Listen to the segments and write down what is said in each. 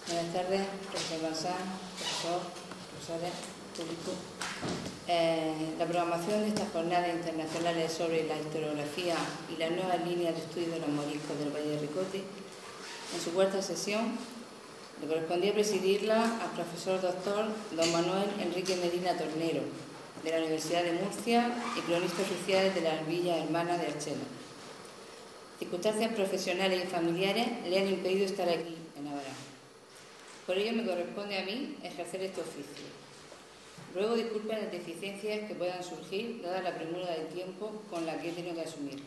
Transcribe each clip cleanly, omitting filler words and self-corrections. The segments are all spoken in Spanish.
Buenas tardes, profesor Bazán, profesores, público. La programación de estas jornadas internacionales sobre la historiografía y las nuevas líneas de estudio de los moriscos del Valle de Ricote, en su cuarta sesión, le correspondía presidirla al profesor doctor don Manuel Enrique Medina Tornero, de la Universidad de Murcia y cronista oficial de las Villas Hermanas de Archena. Circunstancias profesionales y familiares le han impedido estar aquí, en Navarra. Por ello me corresponde a mí ejercer este oficio. Ruego disculpen las deficiencias que puedan surgir, dada la premura del tiempo con la que he tenido que asumirlo.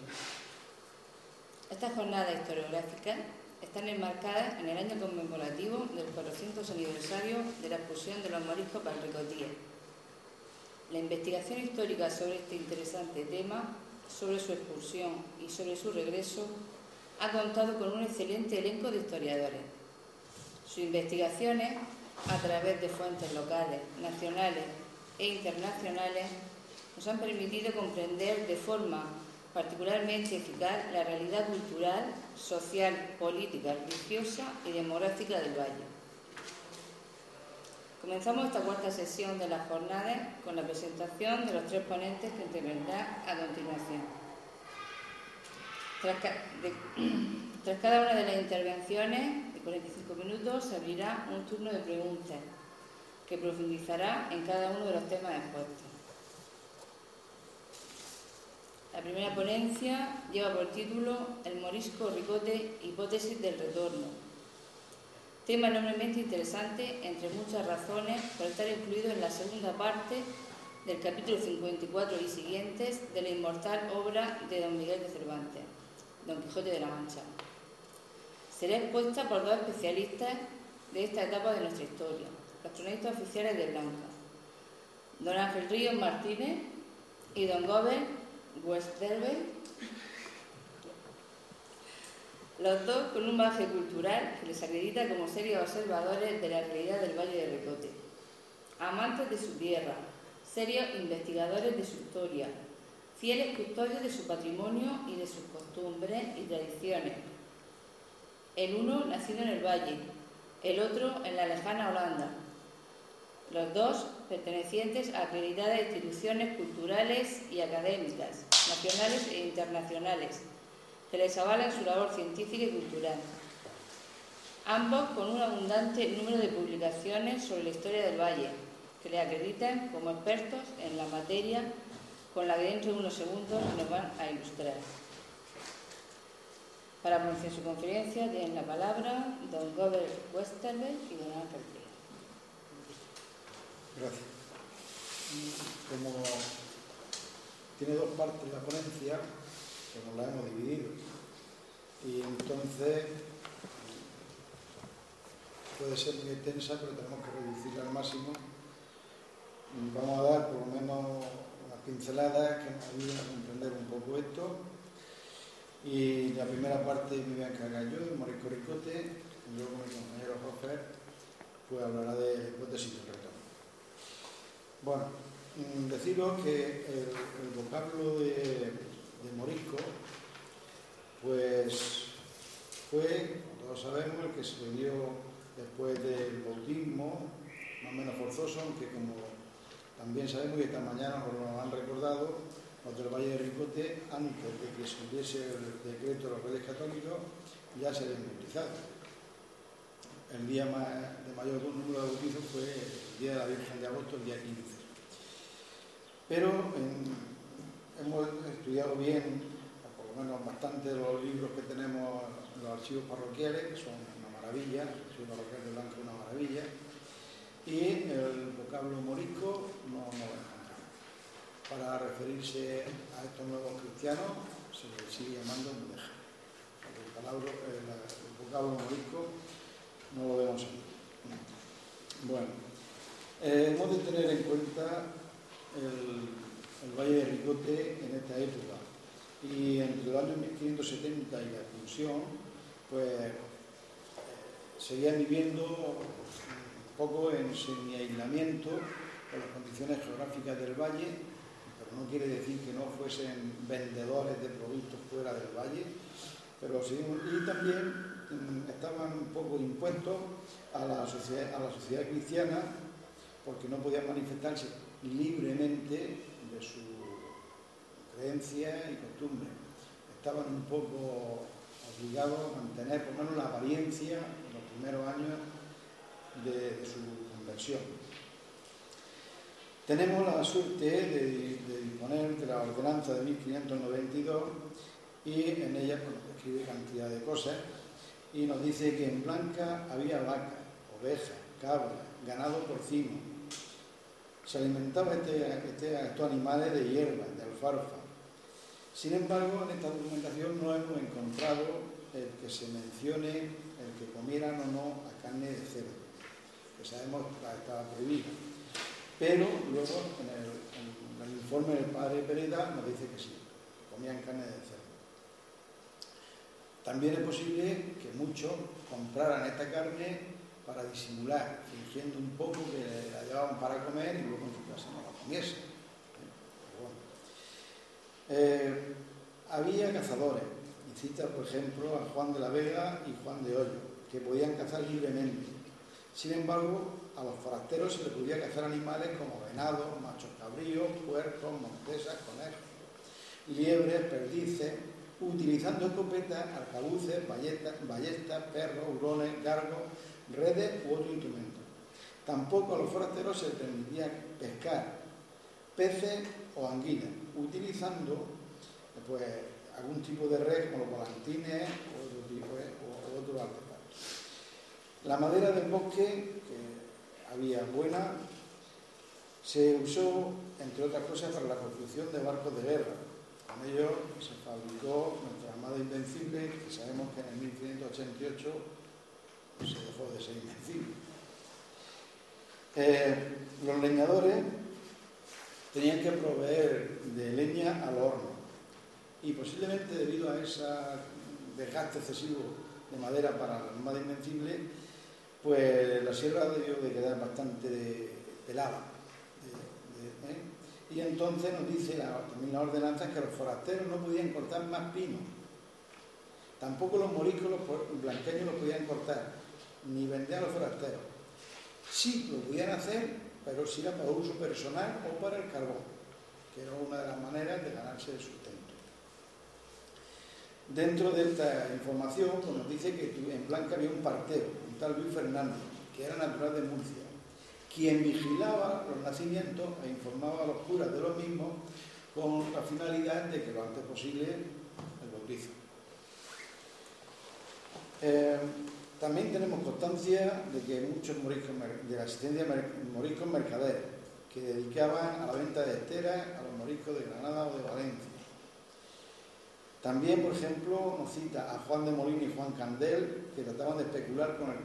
Estas jornadas historiográficas están enmarcadas en el año conmemorativo del 400 aniversario de la expulsión de los moriscos valricotíes. La investigación histórica sobre este interesante tema, sobre su expulsión y sobre su regreso, ha contado con un excelente elenco de historiadores. Sus investigaciones, a través de fuentes locales, nacionales e internacionales, nos han permitido comprender de forma particularmente eficaz la realidad cultural, social, política, religiosa y demográfica del Valle. Comenzamos esta cuarta sesión de las jornadas con la presentación de los tres ponentes que intervendrán a continuación. Tras cada una de las intervenciones de 45 minutos se abrirá un turno de preguntas que profundizará en cada uno de los temas expuestos. La primera ponencia lleva por título El morisco Ricote, hipótesis del retorno. Tema enormemente interesante, entre muchas razones, por estar incluido en la segunda parte del capítulo 54 y siguientes de la inmortal obra de don Miguel de Cervantes, Don Quijote de la Mancha. Será expuesta por dos especialistas de esta etapa de nuestra historia, los cronistas oficiales de Blanca, don Ángel Ríos Martínez y don Gobert Westervelt, los dos con un bagaje cultural que les acredita como serios observadores de la realidad del Valle de Ricote, amantes de su tierra, serios investigadores de su historia, fieles custodios de su patrimonio y de sus costumbres y tradiciones. El uno nacido en el Valle, el otro en la lejana Holanda. Los dos pertenecientes a acreditadas instituciones culturales y académicas, nacionales e internacionales, que les avalan su labor científica y cultural. Ambos con un abundante número de publicaciones sobre la historia del Valle, que les acreditan como expertos en la materia, con la que dentro de unos segundos nos van a ilustrar. Para pronunciar su conferencia tienen la palabra don Gobert Westervelt y don Ángel Ríos. Gracias. Como tiene dos partes la ponencia, que nos la hemos dividido, y entonces puede ser muy extensa, pero tenemos que reducirla al máximo. Vamos a dar por lo menos unas pinceladas que nos ayuden a comprender un poco esto. Y la primera parte me voy a encargar yo, del morisco Ricote, y luego mi compañero Jorge pues hablará de la hipótesis del retorno. Bueno, deciros que el vocablo de morisco pues fue, como todos sabemos, el que se dio después del bautismo, más o menos forzoso, aunque como también sabemos que esta mañana nos lo han recordado, los del Valle de Ricote, antes de que se hubiese el decreto de los Reyes Católicos, ya se habían bautizado. El día de mayor número de bautizos fue el día de la Virgen de Agosto, el día 15. Pero hemos estudiado bien, por lo menos bastante de los libros que tenemos en los archivos parroquiales, que son una maravilla, el archivo parroquial de Blanca es una maravilla, y el vocablo morisco no lo encontramos. Para referirse a estos nuevos cristianos se les sigue llamando mudeja. El vocablo morisco no lo vemos aquí. Bueno, hemos de tener en cuenta el Valle de Ricote en esta época, y entre los años 1570 y la expulsión pues seguían viviendo un poco en semi-aislamiento por las condiciones geográficas del valle, pero no quiere decir que no fuesen vendedores de productos fuera del valle, pero sí, y también estaban un poco impuestos impuestos a la sociedad cristiana, porque no podían manifestarse libremente de su creencia y costumbre. Estaban un poco obligados a mantener por lo menos la apariencia en los primeros años de su conversión. Tenemos la suerte de disponer de la ordenanza de 1592 y en ella escribe cantidad de cosas y nos dice que en Blanca había vacas, ovejas, cabras, ganado porcino. Se alimentaban estos animales de hierba, de alfalfa. Sin embargo, en esta documentación no hemos encontrado el que se mencione el que comieran o no a carne de cerdo, que sabemos que estaba prohibida. Pero luego en el informe del padre Pereda nos dice que sí, que comían carne de cerdo. También es posible que muchos compraran esta carne para disimular, fingiendo un poco que la llevaban para comer y luego en su casa no la comiesen. Había cazadores, y cita por ejemplo a Juan de la Vega y Juan de Hoyo, que podían cazar libremente. Sin embargo, a los forasteros se les podía cazar animales como venados, machos cabríos, puercos, montesas, conejos, liebres, perdices, utilizando escopetas, arcabuces, ballestas, perros, hurones, gargos, redes u otros instrumentos. Tampoco a los forasteros se les permitía pescar peces o anguilas, utilizando pues algún tipo de red como los volantines o otros artefactos. La madera del bosque, que había buena, se usó, entre otras cosas, para la construcción de barcos de guerra. Con ello se fabricó nuestra Armada Invencible, que sabemos que en el 1588 se dejó de ser invencible. Los leñadores tenían que proveer de leña al horno y posiblemente debido a ese desgaste excesivo de madera para la Armada Invencible, pues la sierra debió de quedar bastante pelada. Y entonces nos dice también la ordenanza que los forasteros no podían cortar más pino. Tampoco los moriscos, los blanqueños los podían cortar, ni vender a los forasteros. Sí, lo podían hacer, pero sí era para uso personal o para el carbón, que era una de las maneras de ganarse el sustento. Dentro de esta información pues nos dice que en Blanca había un partero, un tal Luis Fernández, que era natural de Murcia, quien vigilaba los nacimientos e informaba a los curas de los mismos con la finalidad de que lo antes posible el bautizo. También tenemos constancia de que muchos moriscos, de la existencia de moriscos mercaderes, que dedicaban a la venta de esteras a los moriscos de Granada o de Valencia. También, por ejemplo, nos cita a Juan de Molina y Juan Candel, que trataban de especular con el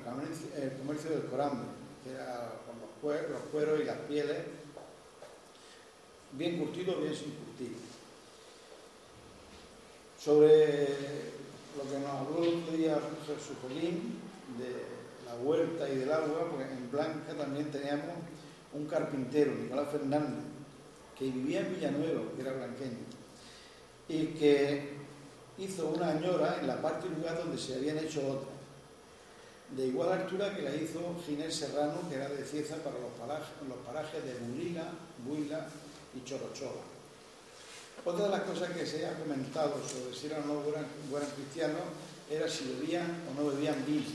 comercio del corambe, que era con los cueros y las pieles, bien curtidos, bien sin curtir. Sobre lo que nos habló el otro día Jesús Jolín, de la huerta y del agua, pues en Blanca también teníamos un carpintero, Nicolás Fernández, que vivía en Villanueva, que era blanqueño, y que hizo una añora en la parte y lugar donde se habían hecho otras, de igual altura que la hizo Ginés Serrano, que era de Cieza para los parajes de Buila y Chorochola. Otra de las cosas que se ha comentado sobre si eran o no eran cristianos era si bebían o no bebían vino.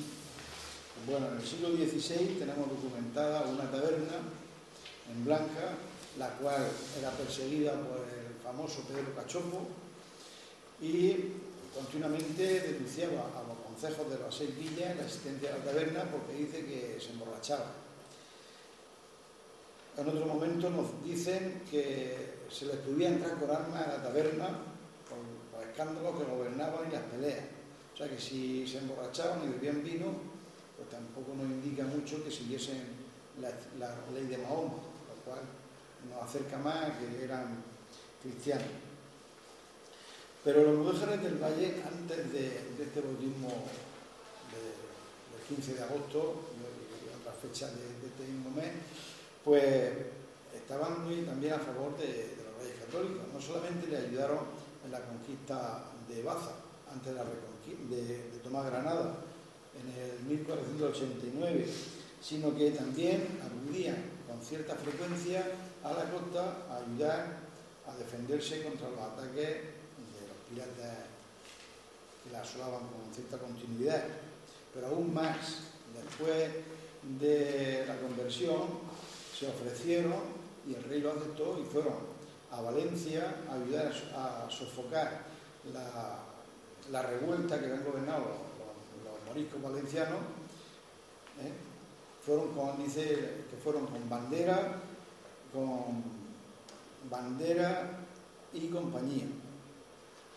Bueno, en el siglo XVI tenemos documentada una taberna en Blanca, la cual era perseguida por el famoso Pedro Cachopo y continuamente denunciaba a los concejos de las 6 villas la existencia de la taberna porque dice que se emborrachaba. En otro momento nos dicen que se les podía entrar con armas a la taberna por los escándalos que gobernaban y las peleas. O sea que si se emborrachaban y bebían vino, pues tampoco nos indica mucho que siguiesen la ley de Mahoma, lo cual nos acerca más a que eran cristianos. Pero los mudéjares del Valle, antes de este bautismo del 15 de agosto y otras fechas de este mismo mes, pues estaban también a favor de los reyes católicos. No solamente le ayudaron en la conquista de Baza, antes de tomar Granada, en el 1489, sino que también acudían con cierta frecuencia a la costa a ayudar a defenderse contra los ataques de los piratas que la asolaban con cierta continuidad. Pero aún más, después de la conversión, se ofrecieron, y el rey lo aceptó, y fueron a Valencia a ayudar a sofocar la revuelta que habían gobernado los moriscos valencianos. Fueron con, dice que fueron con bandera y compañía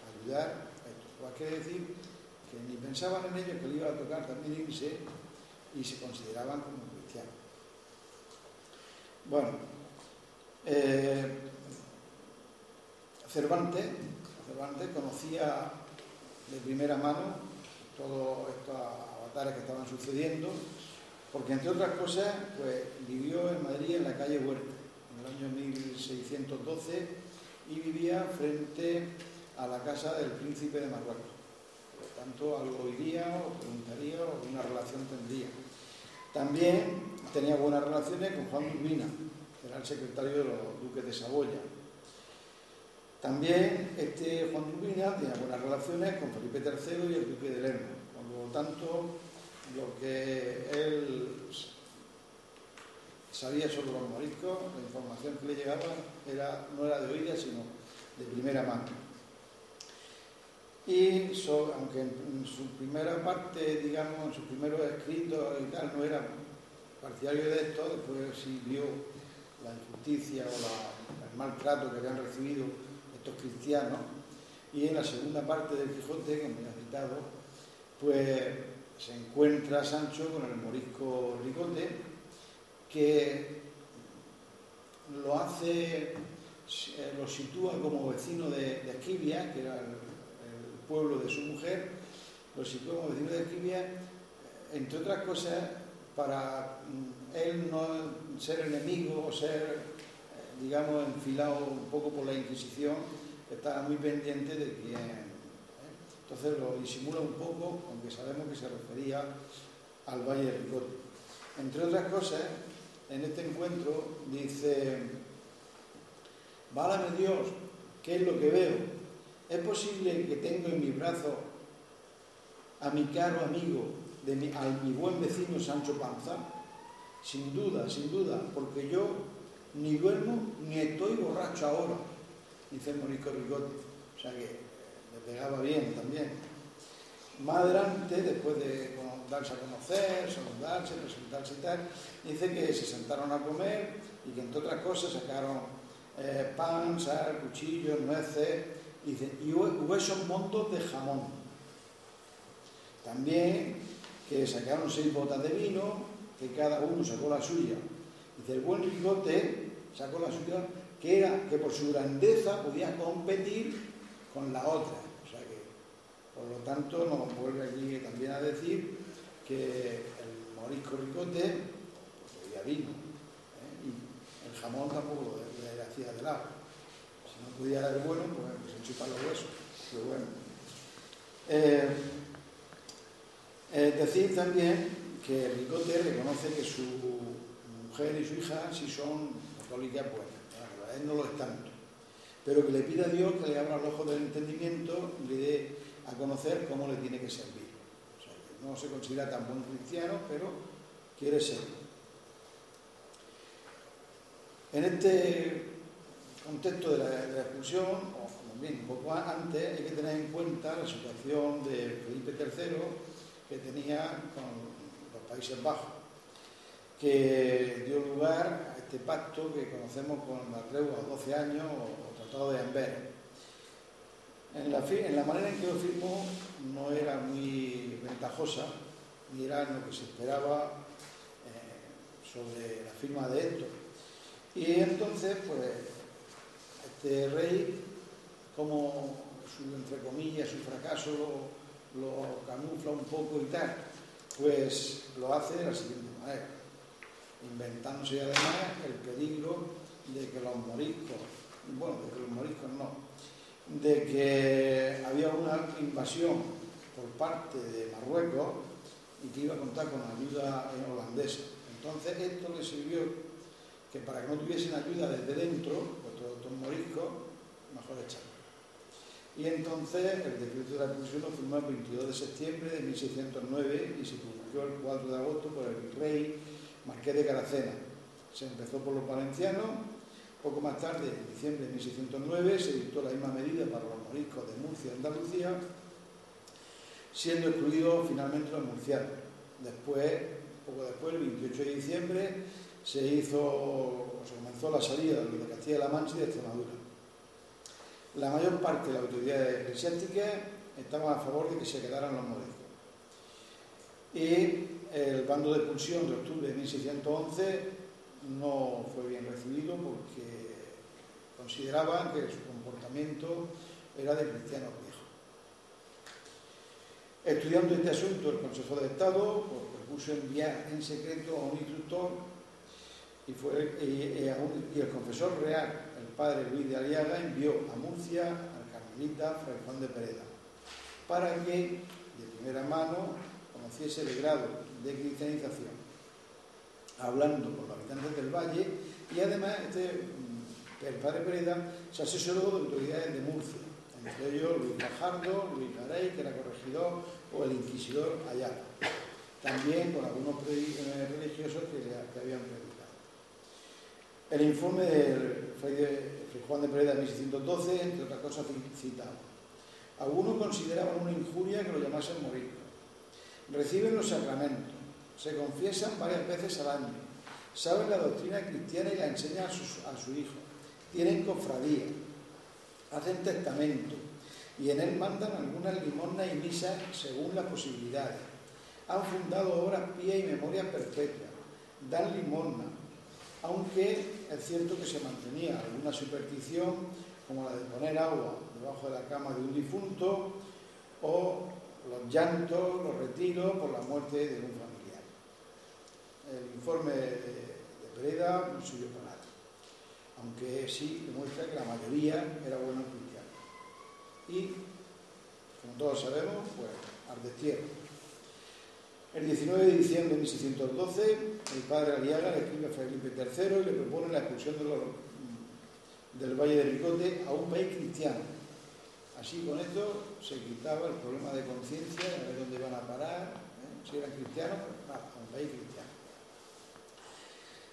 a ayudar a esto. Pues quiere decir que ni pensaban en ellos que le iba a tocar también irse, y se consideraban como cristianos. Bueno, Cervantes conocía de primera mano todos estos avatares que estaban sucediendo, porque entre otras cosas pues vivió en Madrid, en la calle Huerta, en el año 1612, y vivía frente a la casa del príncipe de Marruecos. Por lo tanto, algo oiría o preguntaría o una relación tendría. También tenía buenas relaciones con Juan de Urbina, que era el secretario de los duques de Saboya. También Juan de Urbina tenía buenas relaciones con Felipe III y el duque de Lerma. Por lo tanto, lo que él sabía sobre los moriscos, la información que le llegaba no era de oída, sino de primera mano. Y aunque en su primera parte, digamos, en sus primeros escritos y tal, no era partidario de esto, después sí vio la injusticia o el maltrato que habían recibido estos cristianos, y en la segunda parte del Quijote, que me ha citado, pues se encuentra Sancho con el morisco Ricote, que lo sitúa como vecino de Esquivia, que era el pueblo de su mujer, lo sitúa como vecino de Esquivia, entre otras cosas, para él no ser enemigo o ser, digamos, enfilado un poco por la Inquisición, estaba muy pendiente de quién. Entonces lo disimula un poco, aunque sabemos que se refería al Valle de Ricote. Entre otras cosas, en este encuentro dice: válame Dios, ¿qué es lo que veo? ¿Es posible que tengo en mis brazos a mi caro amigo, a mi buen vecino Sancho Panza? Sin duda, porque yo ni duermo ni estoy borracho ahora, dice el morisco Ricote. O sea que le pegaba bien también. Más adelante, después de darse a conocer, saludarse, presentarse y tal, dice que se sentaron a comer y que entre otras cosas sacaron pan, sal, cuchillos, nueces, y huesos montos de jamón. También que sacaron 6 botas de vino, que cada uno sacó la suya. Dice, el buen Ricote sacó la suya, que por su grandeza podía competir con la otra. O sea que, por lo tanto, nos vuelve aquí también a decir que el morisco Ricote bebía vino, y el jamón tampoco le hacía de lado. Si no podía dar bueno, pues se chupan los huesos. Pero bueno. Decir también que Ricote reconoce que su mujer y su hija sí son católicas buenas, él no lo es tanto, pero que le pide a Dios que le abra los ojos del entendimiento y le dé a conocer cómo le tiene que servir. O sea, que no se considera tan buen cristiano, pero quiere serlo. En este contexto de la expulsión, o bien un poco antes, hay que tener en cuenta la situación de Felipe III, que tenía con los Países Bajos, que dio lugar a este pacto que conocemos con la tregua a 12 años o Tratado de Amberes. En la manera en que lo firmó no era muy ventajosa, ni era lo que se esperaba sobre la firma de esto. Y entonces, pues, este rey, como entre comillas, su fracaso lo camufla un poco y tal, pues lo hace de la siguiente manera, inventándose además el peligro de que los moriscos de que había una invasión por parte de Marruecos y que iba a contar con ayuda holandesa. Entonces esto le sirvió que para que no tuviesen ayuda desde dentro, pues todos estos moriscos, mejor echarlo. Y entonces el decreto de la expulsión lo firmó el 22 de septiembre de 1609 y se publicó el 4 de agosto por el virrey Marqués de Caracena. Se empezó por los valencianos, poco más tarde, en diciembre de 1609, se dictó la misma medida para los moriscos de Murcia y Andalucía, siendo excluidos finalmente los murcianos. Poco después, el 28 de diciembre, se comenzó la salida de Castilla-La Mancha y de Extremadura. La mayor parte de las autoridades eclesiásticas estaban a favor de que se quedaran los moriscos. Y el bando de expulsión de octubre de 1611 no fue bien recibido porque consideraban que su comportamiento era de cristianos viejos. Estudiando este asunto, el Consejo de Estado propuso enviar en secreto a un instructor y el confesor real, el padre Luis de Aliaga, envió a Murcia al carmelita Fray Juan de Pereda para que de primera mano conociese el grado de cristianización, hablando con los habitantes del valle, y además el padre Pereda se asesoró de autoridades de Murcia, entre ellos Luis Fajardo, Luis Garay, que era corregidor, o el inquisidor Ayala, también con algunos religiosos que habían predicado. El informe del Fray Juan de Pereda de 1612, entre otras cosas, citaba: algunos consideraban una injuria que lo llamasen morisco. Reciben los sacramentos, se confiesan varias veces al año, saben la doctrina cristiana y la enseñan a su hijo, tienen cofradía, hacen testamento y en él mandan algunas limosnas y misas según las posibilidades. Han fundado obras pías y memorias perpetuas, dan limosna, aunque es cierto que se mantenía alguna superstición como la de poner agua debajo de la cama de un difunto o los llantos, los retiros por la muerte de un familiar. El informe de Pereda no sirvió para nada, aunque sí demuestra que la mayoría era buenos cristianos. Y, como todos sabemos, pues ardestieron. El 19 de diciembre de 1612, el padre Aliaga le escribe a Felipe III y le propone la expulsión del Valle de Ricote a un país cristiano. Así, con esto se quitaba el problema de conciencia, de ver dónde iban a parar, si eran cristianos, pues a un país cristiano.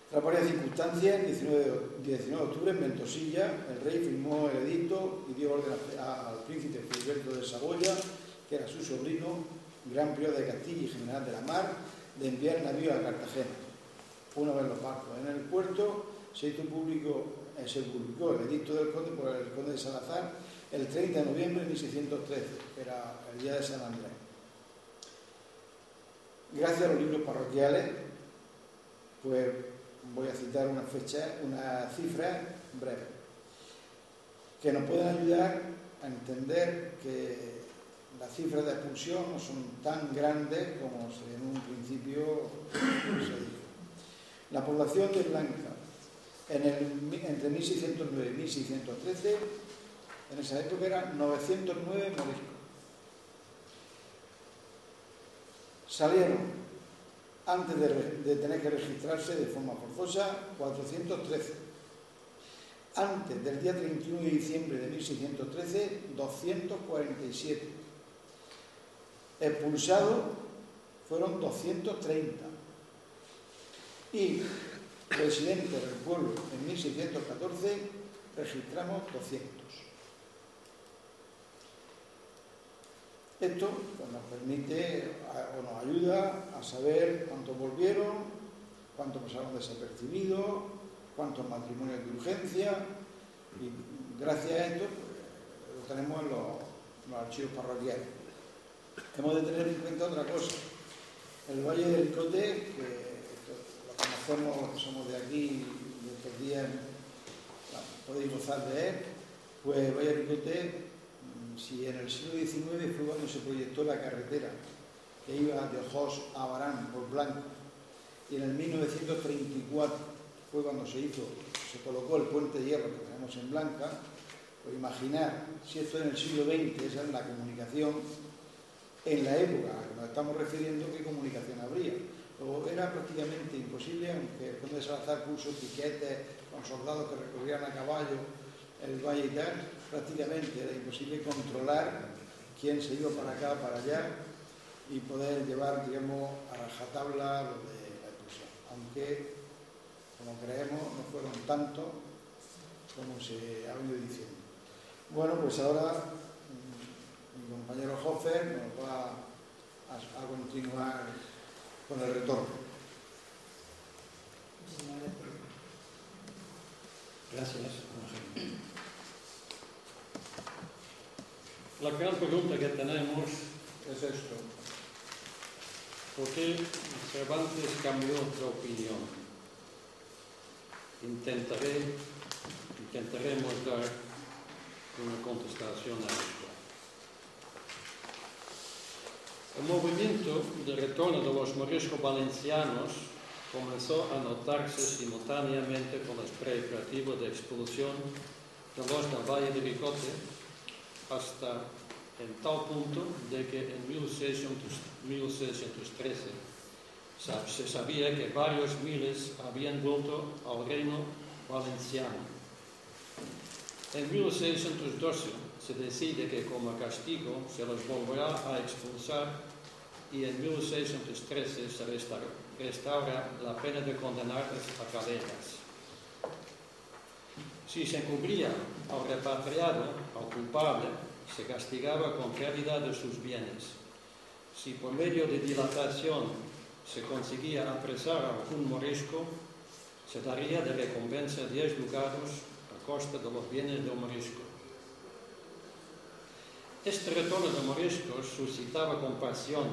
Tras varias circunstancias, el 19 de octubre, en Ventosilla, el rey firmó el edicto y dio orden al príncipe Filiberto de Saboya, que era su sobrino, gran prior de Castilla y general de la mar, de enviar navíos a Cartagena. Una vez los barcos en el puerto, se publicó el edicto del conde por el conde de Salazar el 30 de noviembre de 1613, que era el día de San Andrés. Gracias a los libros parroquiales, pues voy a citar una cifra breve, que nos pueden ayudar a entender que las cifras de expulsión no son tan grandes como en un principio se dijo. La población de Blanca entre 1609 y 1613, en esa época eran 909 moriscos. Salieron, antes de tener que registrarse de forma forzosa, 413. Antes del día 31 de diciembre de 1613, 247. Expulsados fueron 230. Y residentes del pueblo en 1614 registramos 200. Esto pues, nos permite o nos ayuda a saber cuántos volvieron, cuántos pasaron desapercibidos, cuántos matrimonios de urgencia, y gracias a esto pues, lo tenemos en los archivos parroquiales. Hemos de tener en cuenta otra cosa. El Valle del Ricote, que lo conocemos los que somos de aquí, de estos días, podéis gozar de él, pues Valle del Ricote, si en el siglo XIX fue cuando se proyectó la carretera que iba de Ojos a Barán por Blanco, y en el 1934 fue cuando se colocó el puente de hierro que tenemos en Blanca, pues imaginar si esto en el siglo XX, esa es la comunicación, en la época a la que nos estamos refiriendo, ¿qué comunicación habría? Luego era prácticamente imposible, aunque el conde de Salazar puso piquetes con soldados que recorrían a caballo el valle y tal, prácticamente era imposible controlar quién se iba para acá, para allá, y poder llevar, digamos, a rajatabla lo de la expulsión. Aunque, como creemos, no fueron tantos como se ha venido diciendo. Bueno, pues ahora mi compañero Hofer nos va a continuar con el retorno. Gracias. La gran pregunta que tenemos es esto: ¿por qué Cervantes cambió de opinión? Intentaremos dar una contestación a esto. El movimiento de retorno de los moriscos valencianos comenzó a notarse simultáneamente con los preparativos de expulsión de los del Valle de Ricote, hasta en tal punto de que en 1613 se sabía que varios miles habían vuelto al reino valenciano. En 1612 se decide que como castigo se los volverá a expulsar, y en 1613 se restaura la pena de condenarles a caleras. Si se encubría al repatriado, al culpable, se castigaba con pérdida de sus bienes. Si por medio de dilatación se conseguía apresar a algún morisco, se daría de recompensa 10 ducados a costa de los bienes del morisco. Este retorno de moriscos suscitaba compasión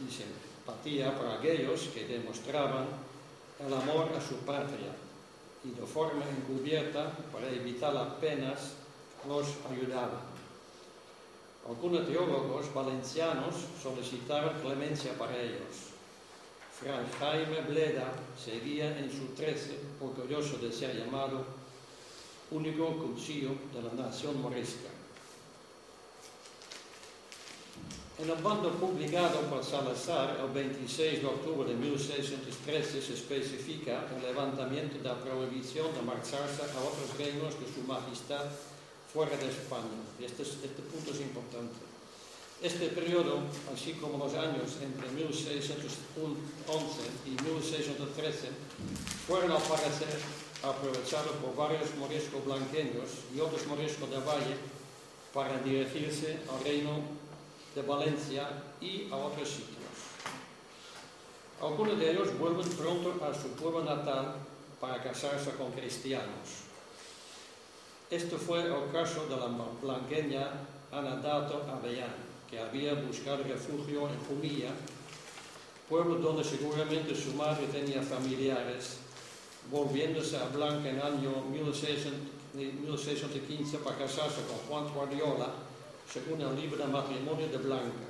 y simpatía para aquellos que demostraban el amor a su patria y de forma encubierta, para evitar las penas, los ayudaban. Algunos teólogos valencianos solicitaron clemencia para ellos. Fray Jaime Bleda seguía en su 13, orgulloso de ser llamado único cuchillo de la nación morisca. En el bando publicado por Salazar el 26 de octubre de 1613 se especifica el levantamiento de la prohibición de marcharse a otros reinos de su majestad fuera de España. Este punto es importante. Este periodo, así como los años entre 1611 y 1613, fueron al parecer aprovechados por varios moriscos blanqueños y otros moriscos de Valle para dirigirse al reino de Valencia y a otros sitios. Algunos de ellos vuelven pronto a su pueblo natal para casarse con cristianos. Esto fue el caso de la blanqueña Ana Dato Avellán, que había buscado refugio en Jumilla, pueblo donde seguramente su madre tenía familiares, volviéndose a Blanca en el año 1615 para casarse con Juan Guardiola, según el libro de matrimonio de Blanca.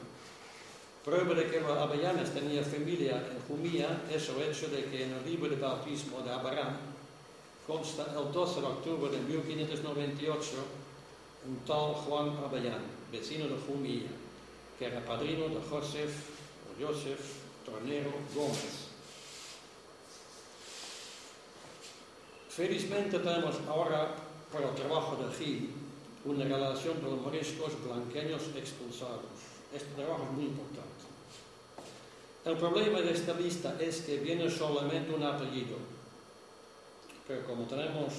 Prueba de que los avellanes tenían familia en Jumilla es el hecho de que en el libro de bautismo de Abraham consta el 12 de octubre de 1598 un tal Juan Avellán, vecino de Jumilla, que era padrino de Joseph Tornero Gómez. Felizmente tenemos ahora, por el trabajo de Gil, una relación de los moriscos blanqueños expulsados. Este trabajo es muy importante. El problema de esta lista es que viene solamente un apellido, pero como tenemos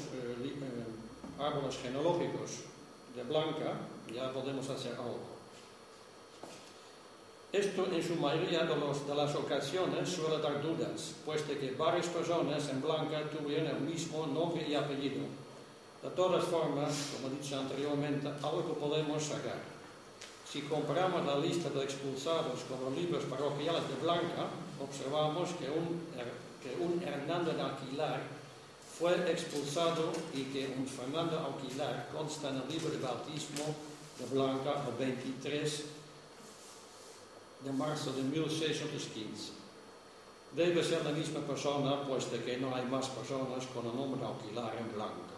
árboles genealógicos de Blanca, ya podemos hacer algo. Esto en su mayoría de las ocasiones suele dar dudas, puesto que varias personas en Blanca tuvieron el mismo nombre y apellido. De todas formas, como he dicho anteriormente, algo podemos sacar. Si comparamos la lista de expulsados con los libros parroquiales de Blanca, observamos que un Hernando de Aguilar fue expulsado y que un Fernando Aguilar consta en el libro de bautismo de Blanca el 23 de marzo de 1615. Debe ser la misma persona, puesto que no hay más personas con el nombre de Aguilar en Blanca.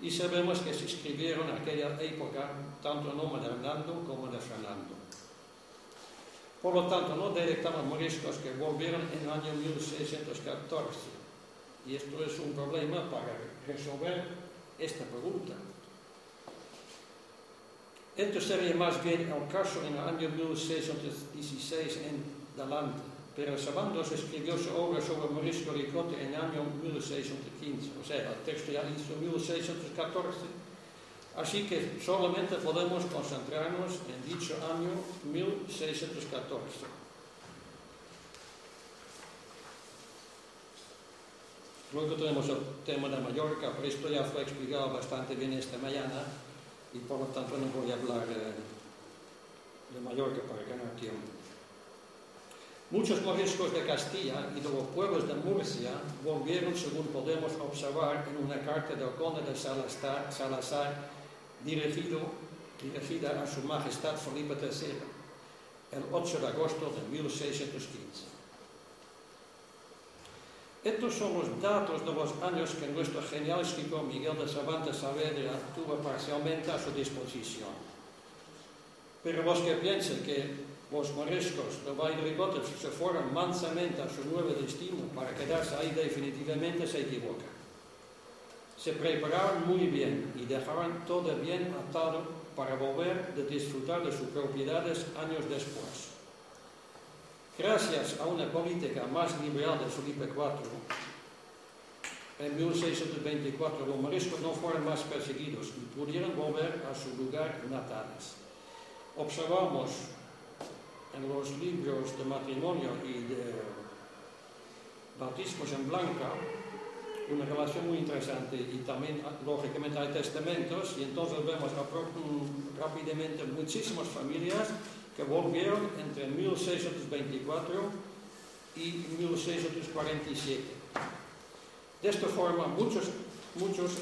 Y sabemos que se escribieron en aquella época tanto el nombre de Hernando como de Fernando. Por lo tanto, no detectamos moriscos que volvieron en el año 1614. Y esto es un problema para resolver esta pregunta. Esto sería más bien el caso en el año 1616 en adelante, pero Sabandos escribió su obra sobre morisco Ricote en el año 1615, o sea, el texto ya hizo 1614, así que solamente podemos concentrarnos en dicho año 1614. Luego tenemos el tema de Mallorca, pero esto ya fue explicado bastante bien esta mañana y por lo tanto no voy a hablar de Mallorca para ganar tiempo. Muchos moriscos de Castilla y de los pueblos de Murcia volvieron, según podemos observar en una carta del conde de Salazar dirigida a su majestad Felipe III, el 8 de agosto de 1615. Estos son los datos de los años que nuestro genial escritor Miguel de Cervantes Saavedra tuvo parcialmente a su disposición. Pero los que piensen que los moriscos de Valle de Ricote se fueron mansamente a su nuevo destino para quedarse ahí definitivamente se equivocan. Se prepararon muy bien y dejaron todo bien atado para volver a disfrutar de sus propiedades años después. Gracias a una política más liberal de Felipe IV, en 1624 los moriscos no fueron más perseguidos y pudieron volver a su lugar natales. Observamos en los libros de matrimonio y de bautismos en blanca una relación muy interesante y también lógicamente hay testamentos y entonces vemos rápidamente muchísimas familias que volvieron entre 1624 y 1647. De esta forma muchos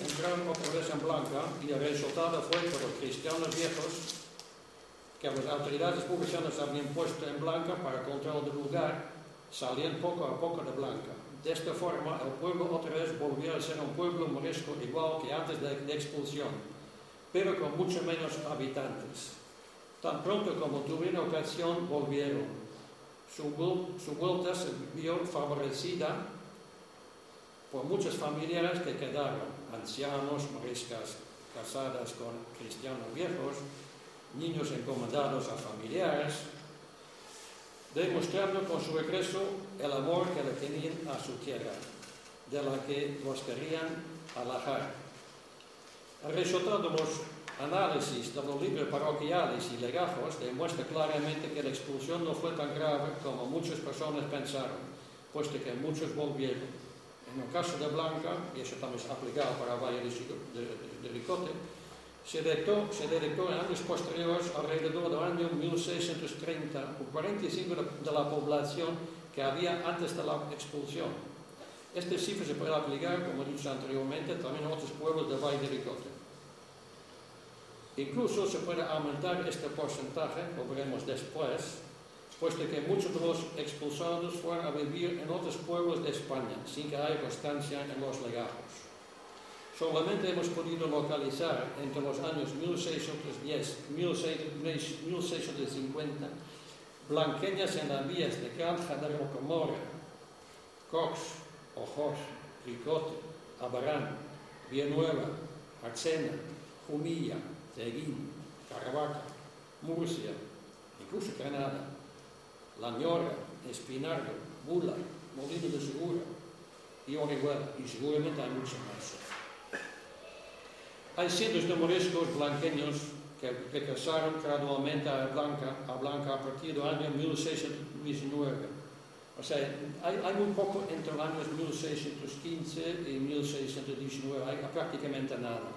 entraron otra vez en blanca y el resultado fue que los cristianos viejos que las autoridades públicas habían puesto en blanca para control del lugar, salían poco a poco de blanca. De esta forma, el pueblo otra vez volvió a ser un pueblo morisco igual que antes de expulsión, pero con mucho menos habitantes. Tan pronto como tuvieron ocasión, volvieron. Su vuelta se vio favorecida por muchos familiares que quedaron, ancianos, moriscas casadas con cristianos viejos, niños encomendados a familiares, demostrando con su regreso el amor que le tenían a su tierra, de la que los querían alejar. El resultado de los análisis de los libros parroquiales y legajos demuestra claramente que la expulsión no fue tan grave como muchas personas pensaron, puesto que muchos volvieron. En el caso de Blanca, y eso también es aplicado para Valle de Ricote, se detectó en años posteriores alrededor del año 1630 un 45% de la población que había antes de la expulsión. Esta cifra se puede aplicar, como he dicho anteriormente, también a otros pueblos de Valle de Ricote. Incluso se puede aumentar este porcentaje, lo veremos después, puesto que muchos de los expulsados fueron a vivir en otros pueblos de España, sin que haya constancia en los legajos. Solamente hemos podido localizar entre los años 1610 y 1650 blanqueñas en las vías de Granja de Rocamora, Cox, Ojos, Ricote, Abarán, Villanueva, Arcena, Jumilla, Teguín, Caravaca, Murcia, incluso Granada, Lañora, Espinardo, Bula, Molino de Segura y Orihuela, y seguramente hay muchos más. Hay cientos de moriscos blanqueños que regresaron gradualmente a Blanca a partir del año 1619. O sea, hay muy poco entre los años 1615 y 1619, hay prácticamente nada.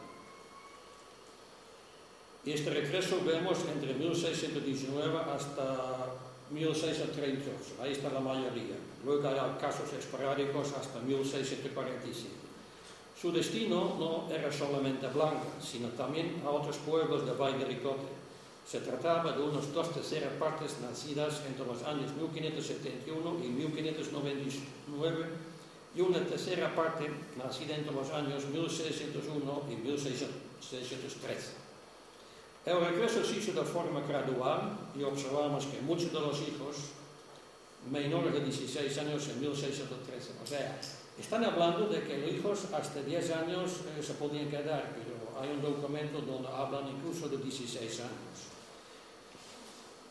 Y este regreso vemos entre 1619 hasta 1638, ahí está la mayoría. Luego hay casos esporádicos hasta 1647. Su destino no era solamente Blanca, sino también a otros pueblos de Valle de Ricote. Se trataba de unas 2/3 partes nacidas entre los años 1571 y 1599 y una 1/3 parte nacida entre los años 1601 y 1613. El regreso se hizo de forma gradual y observamos que muchos de los hijos menores de 16 años en 1613, o sea, están hablando de que los hijos hasta 10 años se podían quedar, pero hay un documento donde hablan incluso de 16 años.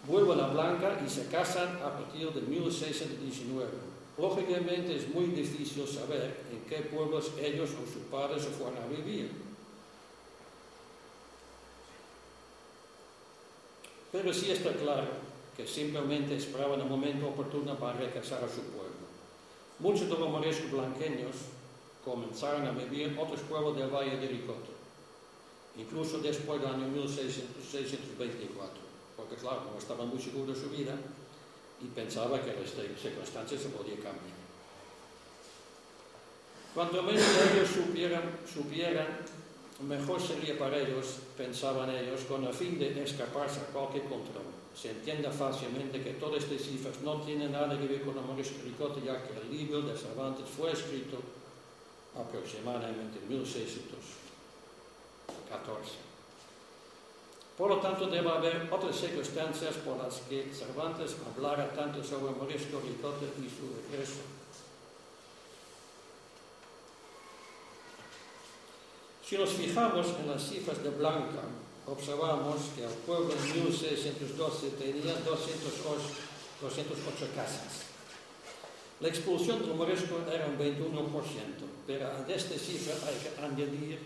Vuelven a Blanca y se casan a partir de 1619. Lógicamente es muy difícil saber en qué pueblos ellos o sus padres se fueron a vivir. Pero sí está claro que simplemente esperaban el momento oportuno para regresar a su pueblo. Muchos de los moriscos blanqueños comenzaron a vivir en otros pueblos del Valle de Ricote, incluso después del año 1624, porque claro, no estaban muy seguros de su vida y pensaban que las circunstancias se podían cambiar. Cuanto menos ellos supieran, mejor sería para ellos, pensaban ellos, con el fin de escaparse a cualquier control. Se entiende fácilmente que todas estas cifras no tienen nada que ver con el morisco Ricote, ya que el libro de Cervantes fue escrito aproximadamente en 1614. Por lo tanto, debe haber otras circunstancias por las que Cervantes hablara tanto sobre el morisco Ricote y su regreso. Si nos fijamos en las cifras de Blanca, observamos que el pueblo en 1612 tenía 208 casas. La expulsión del morisco era un 21%, pero a esta cifra hay que añadir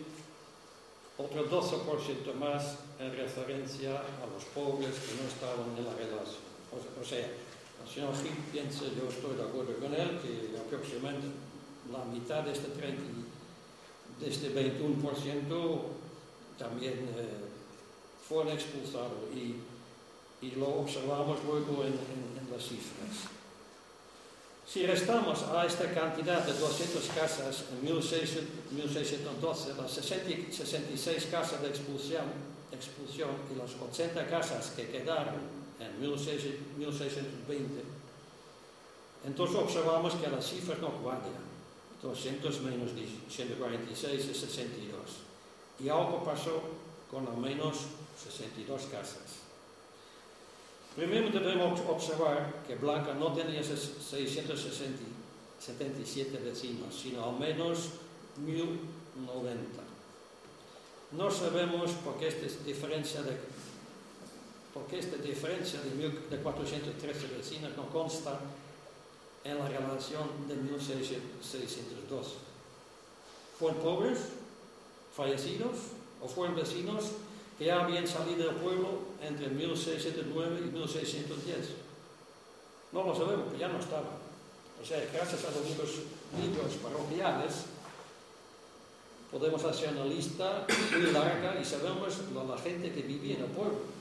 otro 12% más en referencia a los pobres que no estaban en la relación. O sea, el señor Gil piensa, yo estoy de acuerdo con él, que aproximadamente la mitad de este 21% también fueron expulsados y lo observamos luego en las cifras. Si restamos a esta cantidad de 200 casas en 1612, las 66 casas de expulsión y las 80 casas que quedaron en 1620, entonces observamos que las cifras no cuadran. 200 menos 146 es 62. Y algo pasó con al menos 62 casas. Primero debemos observar que Blanca no tenía 677 vecinos, sino al menos 1090. No sabemos por qué esta diferencia de 413 vecinos no consta en la relación de 1612. ¿Fueron pobres, fallecidos o fueron vecinos que ya habían salido del pueblo entre 1609 y 1610? No lo sabemos, porque ya no estaban. O sea, gracias a los libros parroquiales podemos hacer una lista muy larga y sabemos la gente que vivía en el pueblo.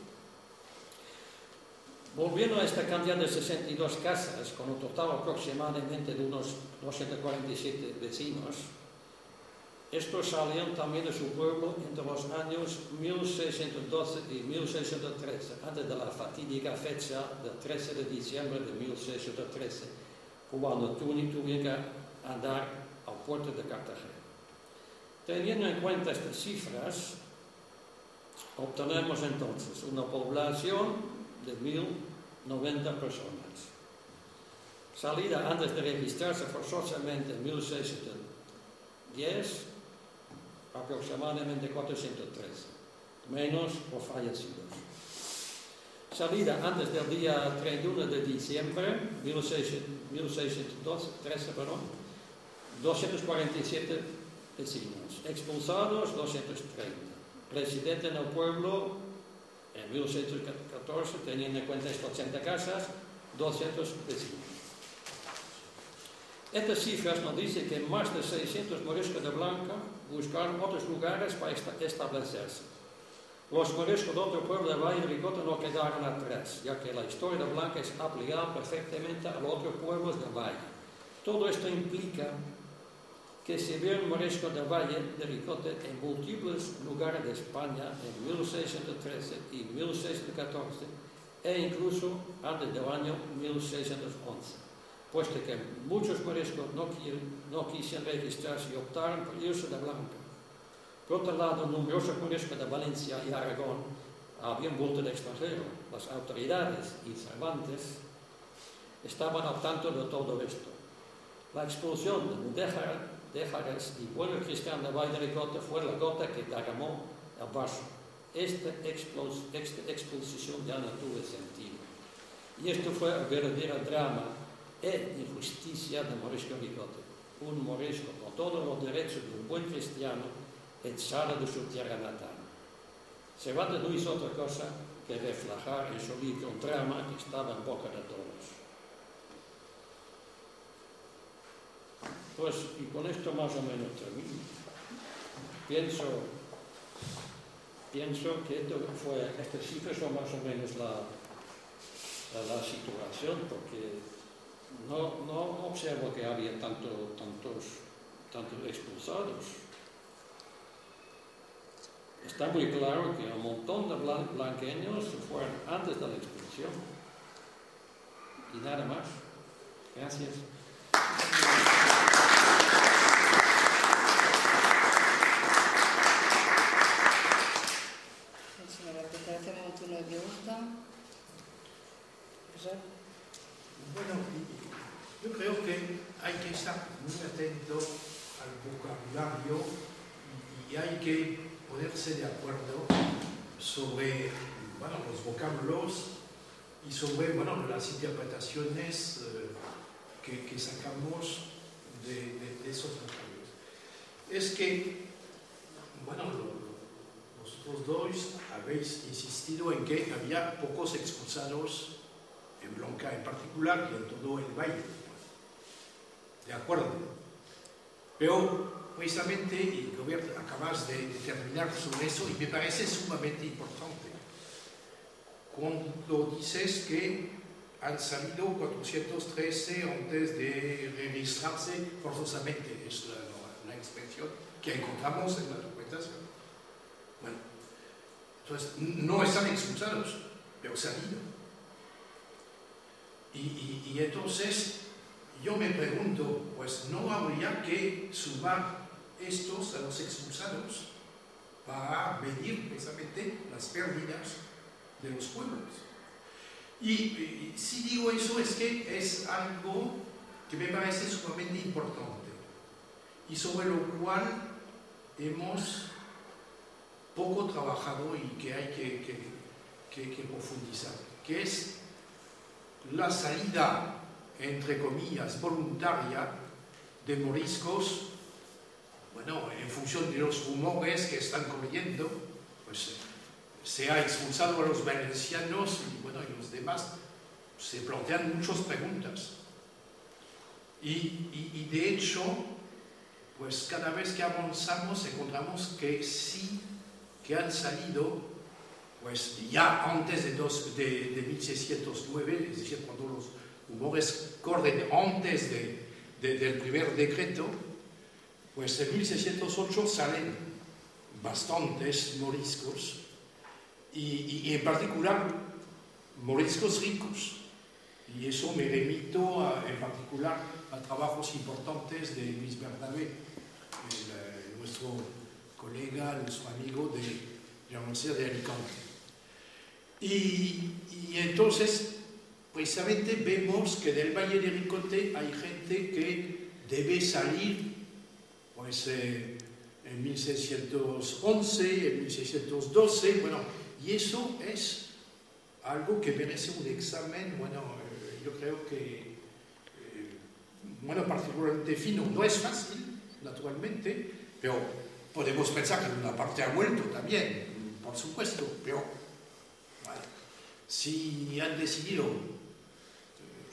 Volviendo a esta cantidad de 62 casas, con un total aproximadamente de unos 247 vecinos, estos salieron también de su pueblo entre los años 1612 y 1613, antes de la fatídica fecha del 13 de diciembre de 1613, cuando tuvieron que andar al puerto de Cartagena. Teniendo en cuenta estas cifras, obtenemos entonces una población de 1090 personas. Salida antes de registrarse forzosamente en 1610, aproximadamente 413, menos por fallecidos. Salida antes del día 31 de diciembre, 247 vecinos. Expulsados, 230. Residentes en el pueblo, en 1614, teniendo en cuenta estas 80 casas, 200 vecinos. Estas cifras nos dicen que más de 600 moriscos de Blanca buscaron otros lugares para establecerse. Los moriscos de otro pueblo del Valle de Ricote no quedaron atrás, ya que la historia de Blanca es aplicable perfectamente a los otros pueblos del Valle. Todo esto implica que se vieron moriscos del Valle de Ricote en múltiples lugares de España en 1613 y 1614 e incluso antes del año 1611. Puesto que muchos moriscos no quisieron registrarse y optaron por irse de Blanca. Por otro lado, numerosos moriscos de Valencia y Aragón habían vuelto del extranjero. Las autoridades y Cervantes estaban al tanto de todo esto. La expulsión de Mudéjares y Pueblo Cristiano de Valle de Ricote fue la gota que derramó el vaso. Esta expulsión ya no tuvo sentido. Y esto fue el verdadero drama e injusticia de Morisco Ricote. Un morisco con todos los derechos de un buen cristiano echado de su tierra natal. Cervantes no hizo otra cosa que reflejar en su libro un drama que estaba en boca de todos. Pues, y con esto más o menos termino. Pienso que estas cifras son más o menos la situación, porque no observo que había tantos expulsados. Está muy claro que un montón de blanqueños se fueron antes de la expulsión. Y nada más. Gracias. Hacemos un turno de preguntas. Profesor. Bueno, yo creo que hay que estar muy atento al vocabulario y hay que ponerse de acuerdo sobre los vocablos y sobre las interpretaciones que sacamos de esos vocablos. Es que, vosotros dos habéis insistido en que había pocos expulsados en Blanca en particular y en todo el valle. De acuerdo. Pero precisamente, y Robert, acabas de terminar sobre eso, y me parece sumamente importante. Cuando dices que han salido 413 antes de registrarse forzosamente, es la expresión que encontramos en la documentación. Bueno, entonces no están expulsados, pero salido. Y entonces yo me pregunto, pues no habría que sumar estos a los expulsados para medir precisamente las pérdidas de los pueblos. Y si digo eso es que es algo que me parece sumamente importante y sobre lo cual hemos poco trabajado y que hay que profundizar, que es la salida, entre comillas, voluntaria de moriscos, en función de los rumores que están corriendo, pues se ha expulsado a los valencianos y los demás se plantean muchas preguntas. Y de hecho, pues cada vez que avanzamos encontramos que sí que han salido pues ya antes de 1609, es decir, cuando los rumores corren antes del primer decreto, pues en 1608 salen bastantes moriscos y en particular moriscos ricos. Y eso me remito en particular a trabajos importantes de Luis Bernabé, nuestro colega, nuestro amigo de la Universidad de Alicante. Y entonces, precisamente vemos que del Valle de Ricote hay gente que debe salir pues, en 1611, en 1612, y eso es algo que merece un examen, yo creo que, particularmente fino. No es fácil, naturalmente, pero podemos pensar que una parte ha vuelto también, por supuesto, pero si han decidido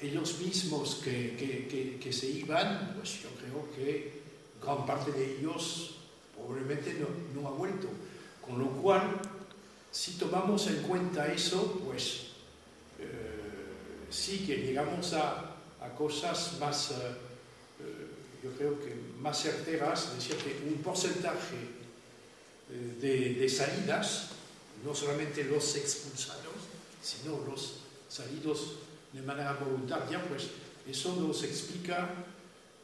ellos mismos que se iban, pues yo creo que gran parte de ellos probablemente no ha vuelto. Con lo cual, si tomamos en cuenta eso, pues sí que llegamos a cosas más, yo creo que más certeras, es decir, que un porcentaje de salidas, no solamente los expulsados, sino los salidos de manera voluntaria, pues eso nos explica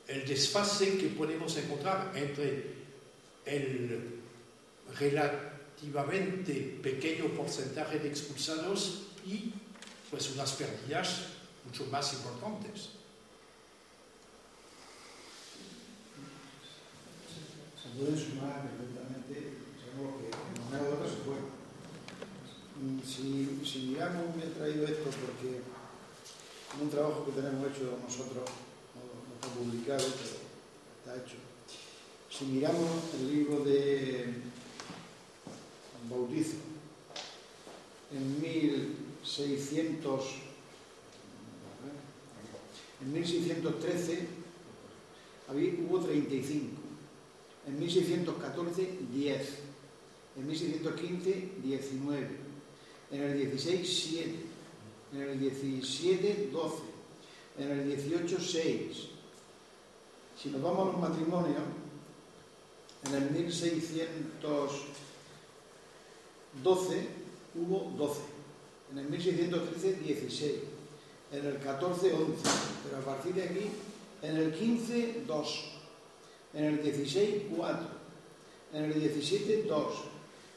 el desfase que podemos encontrar entre el relativo relativamente pequeño porcentaje de expulsados y pues unas pérdidas mucho más importantes. Se pueden sumar perfectamente, sabemos que en una u otra se fue. Si miramos, me he traído esto porque es un trabajo que tenemos hecho nosotros, no está publicado, pero está hecho. Si miramos el libro de Bautizo, en 1613 hubo 35, en 1614 10, en 1615 19, en el 16 7, en el 17 12, en el 18 6. Si nos vamos a los matrimonios, en el 1612 hubo 12, en el 1613 16, en el 14 11, pero a partir de aquí, en el 15 2, en el 16 4, en el 17 2,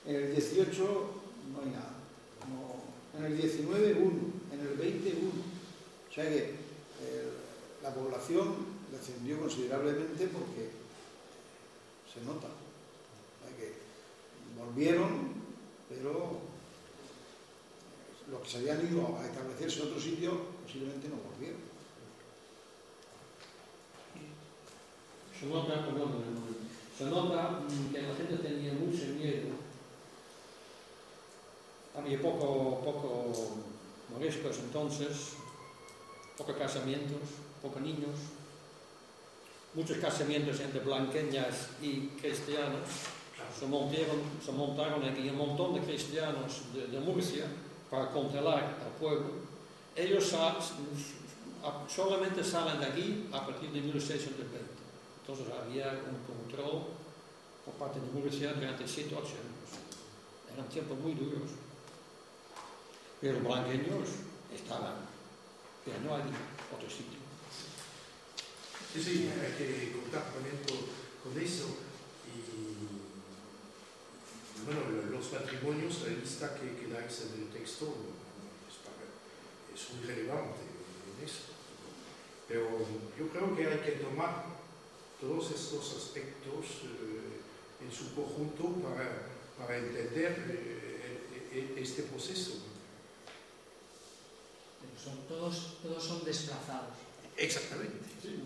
en el 18 no hay nada, en el 19 1, en el 20 1. O sea que la población descendió considerablemente porque se nota. O sea que volvieron, pero los que se habían ido a establecerse en otro sitio posiblemente no volvieron. Se nota que la gente tenía mucho miedo. Había poco moriscos entonces, pocos casamientos, pocos niños, muchos casamientos entre blanqueñas y cristianos. Se montaron aquí un montón de cristianos de Murcia para controlar al pueblo. Ellos solamente salen de aquí a partir de 1620. Entonces había un control por parte de Murcia durante 7 o 8 años. Eran tiempos muy duros. Pero los blanqueños estaban, pero no hay otro sitio. Sí, hay que contar con eso. Y bueno, los matrimonios, la lista que dais en el texto es muy relevante en eso. Pero yo creo que hay que tomar todos estos aspectos en su conjunto para entender este proceso. Todos son desplazados. Exactamente. Sí.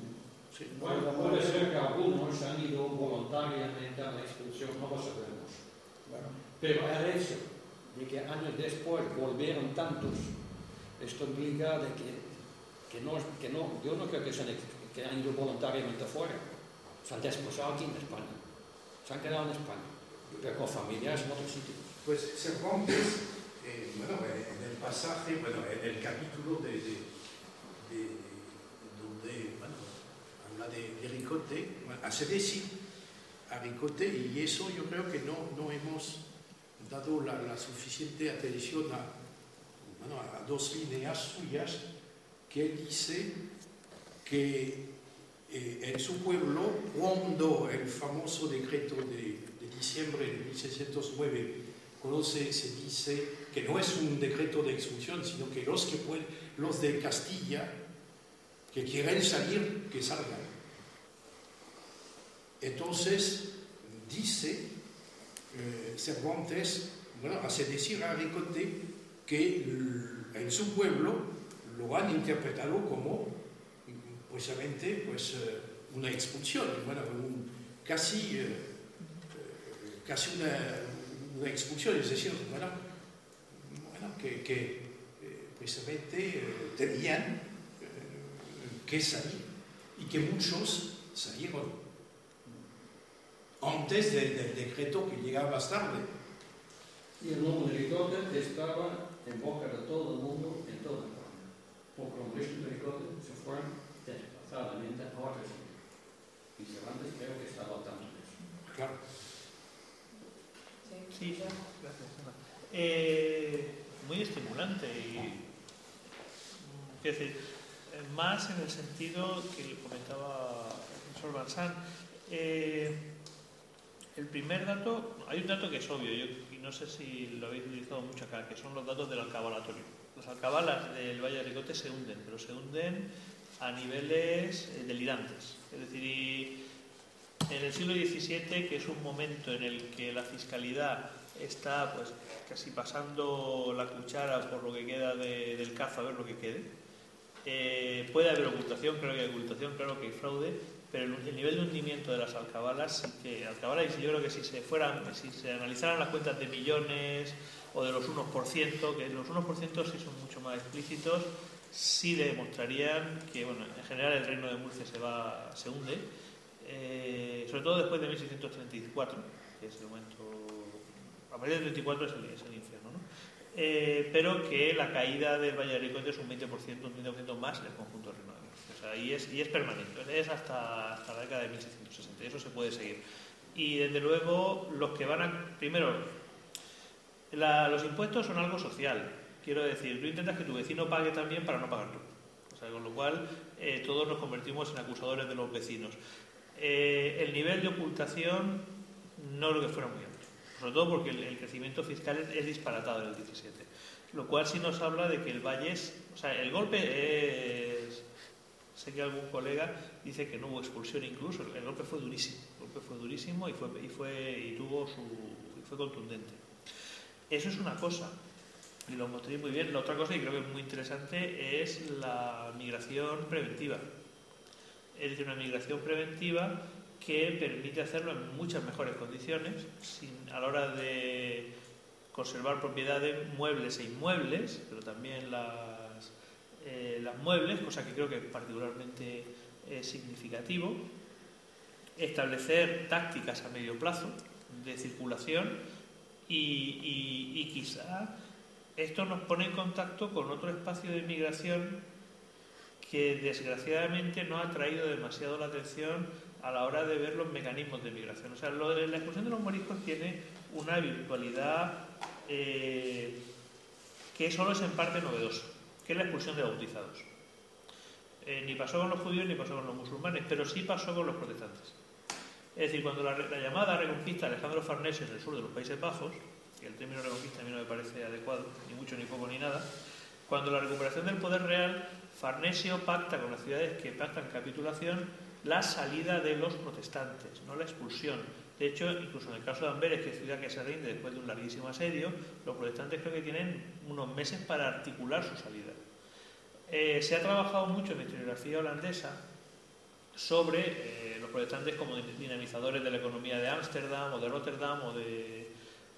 Bueno, puede ser que algunos han ido voluntariamente a la expulsión, no lo sabemos. Bueno. Pero el hecho de que años después volvieron tantos, esto implica de que no, yo no creo que han ido voluntariamente fuera. Se han desplazado aquí en España. Se han quedado en España, pero con familias en otros sitios. Pues Cervantes, en el pasaje, en el capítulo donde habla de Ricote, hace decir a Ricote, y eso yo creo que no hemos dado la suficiente atención a 2 líneas suyas, que él dice que en su pueblo, cuando el famoso decreto de diciembre de 1609, cuando se dice que no es un decreto de expulsión, sino que los de Castilla que quieren salir, que salgan. Entonces dice Cervantes, hace decir a Ricote que en su pueblo lo han interpretado como precisamente una expulsión, casi una expulsión, es decir, que precisamente tenían que salir y que muchos salieron antes del decreto que llegaba más tarde. Y el nombre de Ricote estaba en boca de todo el mundo, en toda España. Porque los restos de Ricote se fueron desplazadamente a otros sitios. Y Cervantes creo que estaba al tanto de eso. Claro. Sí, gracias, Ana. Muy estimulante y quiero decir, más en el sentido que le comentaba el profesor Vincent. El primer dato, hay un dato que es obvio, y no sé si lo habéis utilizado mucho acá, que son los datos del alcabalatorio. Las alcabalas del Valle de Ricote se hunden, pero se hunden a niveles delirantes. Es decir, en el siglo XVII, que es un momento en el que la fiscalidad está pues casi pasando la cuchara por lo que queda del cazo, a ver lo que quede, puede haber ocultación, claro que hay ocultación, claro que hay fraude, pero el nivel de hundimiento de las alcabalas, y yo creo que si se analizaran las cuentas de millones o de los 1%, que los 1% sí son mucho más explícitos, sí demostrarían que, bueno, en general el reino de Murcia se hunde, sobre todo después de 1634, que es el momento, a partir del 34 es el infierno, ¿no? Pero que la caída del Valle de Ricote es un 20%, un 20% más en el conjunto del reino de Murcia. O sea, y es permanente, es hasta la década de 1660, y eso se puede seguir. Y desde luego, los que van a. Primero, los impuestos son algo social. Quiero decir, tú intentas que tu vecino pague también para no pagar tú. O sea, con lo cual, todos nos convertimos en acusadores de los vecinos. El nivel de ocultación no creo que fuera muy alto, sobre todo porque el crecimiento fiscal es disparatado en el 17, lo cual sí nos habla de que el Valle o sea, el golpe es. Sé que algún colega dice que no hubo expulsión incluso, el golpe fue durísimo y fue contundente. Eso es una cosa, y lo mostré muy bien. La otra cosa, y creo que es muy interesante, es la migración preventiva. Es decir, una migración preventiva que permite hacerlo en muchas mejores condiciones, a la hora de conservar propiedades muebles e inmuebles, pero también las muebles, cosa que creo que es particularmente significativo. Establecer tácticas a medio plazo de circulación y quizá esto nos pone en contacto con otro espacio de migración que desgraciadamente no ha atraído demasiado la atención a la hora de ver los mecanismos de migración. O sea, lo de la expulsión de los moriscos tiene una virtualidad que solo es en parte novedosa, que es la expulsión de bautizados. Ni pasó con los judíos ni pasó con los musulmanes, pero sí pasó con los protestantes. Es decir, cuando la llamada reconquista de Alejandro Farnesio en el sur de los Países Bajos, y el término reconquista a mí no me parece adecuado, ni mucho, ni poco, ni nada, cuando la recuperación del poder real, Farnesio pacta con las ciudades que pactan capitulación la salida de los protestantes, no la expulsión. De hecho, incluso en el caso de Amberes, que es ciudad que se rinde después de un larguísimo asedio, los protestantes creo que tienen unos meses para articular su salida. Se ha trabajado mucho en la historiografía holandesa sobre los protestantes como dinamizadores de la economía de Ámsterdam o de Rotterdam o de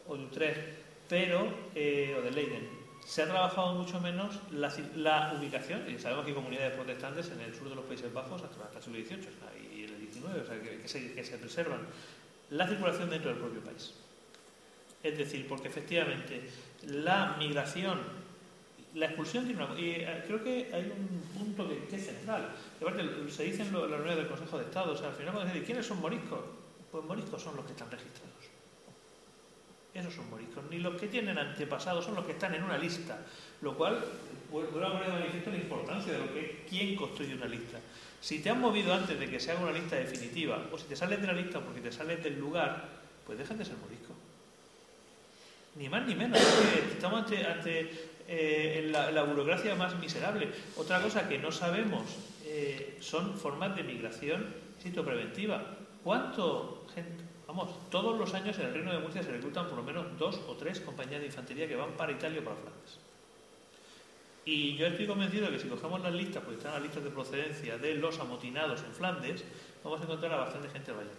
Utrecht, o de Leiden. Se ha trabajado mucho menos la ubicación, y sabemos que hay comunidades protestantes en el sur de los Países Bajos hasta el siglo XVIII y el XIX, o sea, que se preservan. La circulación dentro del propio país. Es decir, porque efectivamente la migración, la expulsión tiene una. Y creo que hay un punto que es central. Y aparte, se dice en la reunión del Consejo de Estado, o sea, al final cuando se dice ¿quiénes son moriscos? Pues moriscos son los que están registrados. Esos son moriscos. Ni los que tienen antepasados son los que están en una lista. Lo cual vuelve a poner de manifiesto la importancia de quién construye una lista. Si te han movido antes de que se haga una lista definitiva, o si te sales de la lista porque te sales del lugar, pues dejan de ser morisco. Ni más ni menos. Estamos ante la burocracia más miserable. Otra cosa que no sabemos son formas de migración preventiva. ¿Cuánto gente? Vamos, todos los años en el Reino de Murcia se reclutan por lo menos 2 o 3 compañías de infantería que van para Italia o para Flandes. Y yo estoy convencido de que si cogemos las listas, porque están las listas de procedencia de los amotinados en Flandes, vamos a encontrar a bastante gente del Valle.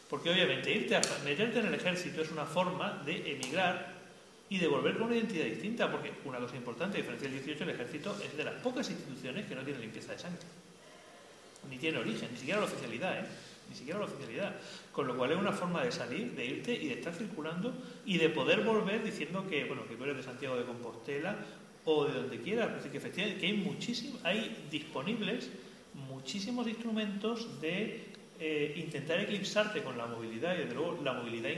Porque obviamente meterte en el ejército es una forma de emigrar y de volver con una identidad distinta, porque una cosa importante, a diferencia del 18, el ejército es de las pocas instituciones que no tiene limpieza de sangre. Ni tiene origen, ni siquiera la oficialidad, ni siquiera la oficialidad. Con lo cual es una forma de salir, de irte y de estar circulando y de poder volver diciendo que tú eres de Santiago de Compostela o de donde quieras. Es decir, que efectivamente que hay disponibles muchísimos instrumentos de intentar eclipsarte con la movilidad, y desde luego la movilidad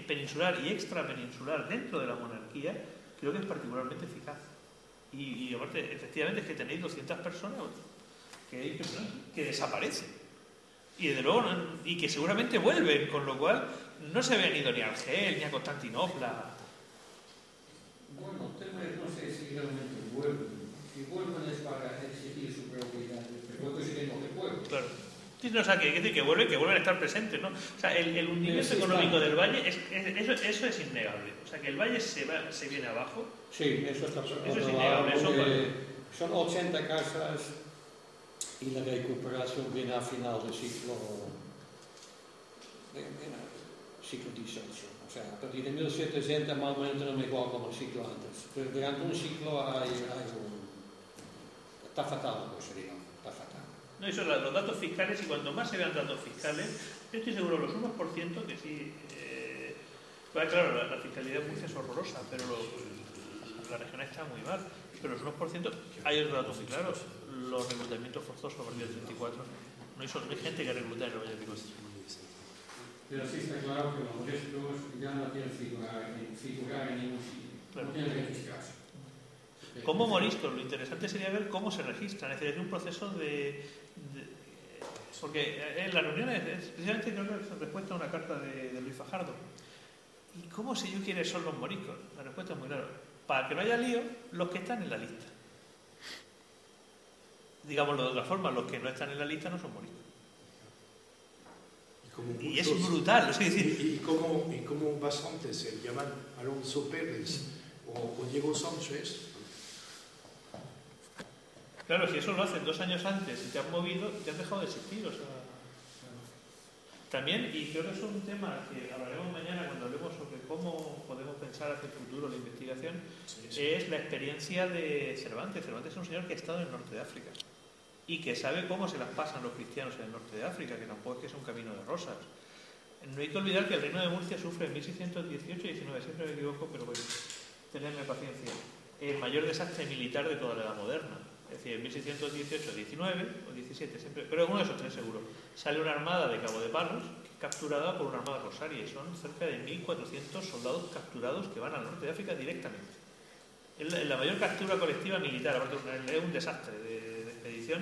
peninsular y extrapeninsular dentro de la monarquía creo que es particularmente eficaz. Y aparte, efectivamente, es que tenéis 200 personas que desaparecen. Y desde luego, y que seguramente vuelven, con lo cual no se habían ido ni a Argel ni a Constantinopla. Bueno, el tema es, no sé si realmente vuelven. Si vuelven es para exigir su prioridad. Después que siguen los de pueblo. Claro. Sí, no, o sea, que vuelven a estar presentes, ¿no? O sea, el hundimiento económico del Valle, eso es innegable. O sea, que el Valle se viene abajo. Sí, eso está Eso es innegable. Son 80 casas y la recuperación viene al final del ciclo XVIII. O sea, a partir de 1700 más o menos tenemos igual como el ciclo antes. Pero durante un ciclo hay está fatal la cosa, digamos. Está fatal. No, eso, los datos fiscales, y cuanto más se vean datos fiscales, yo estoy seguro, los 1% que sí. Pues claro, la fiscalidad en Murcia es horrorosa, pero la región está muy mal. Pero los 1%, hay otros datos muy claros. Los reclutamientos forzosos a partir del 34. No hay gente que recluta en el Valle de Pico. Pero sí está claro que los modestos ya no tienen figurar en ningún sitio. Claro. No tienen que registrarse. Como moriscos, lo interesante sería ver cómo se registran, es decir, es un proceso porque en las reuniones, precisamente creo que es respuesta a una carta de Luis Fajardo. ¿Y cómo sé yo quiénes son los moriscos? La respuesta es muy clara. Para que no haya lío, los que están en la lista. Digámoslo de otra forma, los que no están en la lista no son moriscos. Y es brutal, es decir... Y como bastantes se llaman Alonso Pérez o Diego Sánchez. Claro, si eso lo hacen 2 años antes y te han movido, te has dejado de existir, o sea... También, y creo que es un tema que hablaremos mañana cuando hablemos sobre cómo podemos pensar hacia el futuro la investigación, es la experiencia de Cervantes. Cervantes es un señor que ha estado en el norte de África y que sabe cómo se las pasan los cristianos en el norte de África, que tampoco es que sea un camino de rosas. No hay que olvidar que el Reino de Murcia sufre en 1618 y 19, siempre me equivoco, pero bueno, tenedme paciencia, el mayor desastre militar de toda la Edad Moderna. Es decir, en 1618, 19 o 17, siempre, pero uno de esos 3 seguro, sale una armada de Cabo de Palos capturada por una armada rosaria y son cerca de 1.400 soldados capturados que van al norte de África directamente. Es la mayor captura colectiva militar, aparte es un desastre de expedición.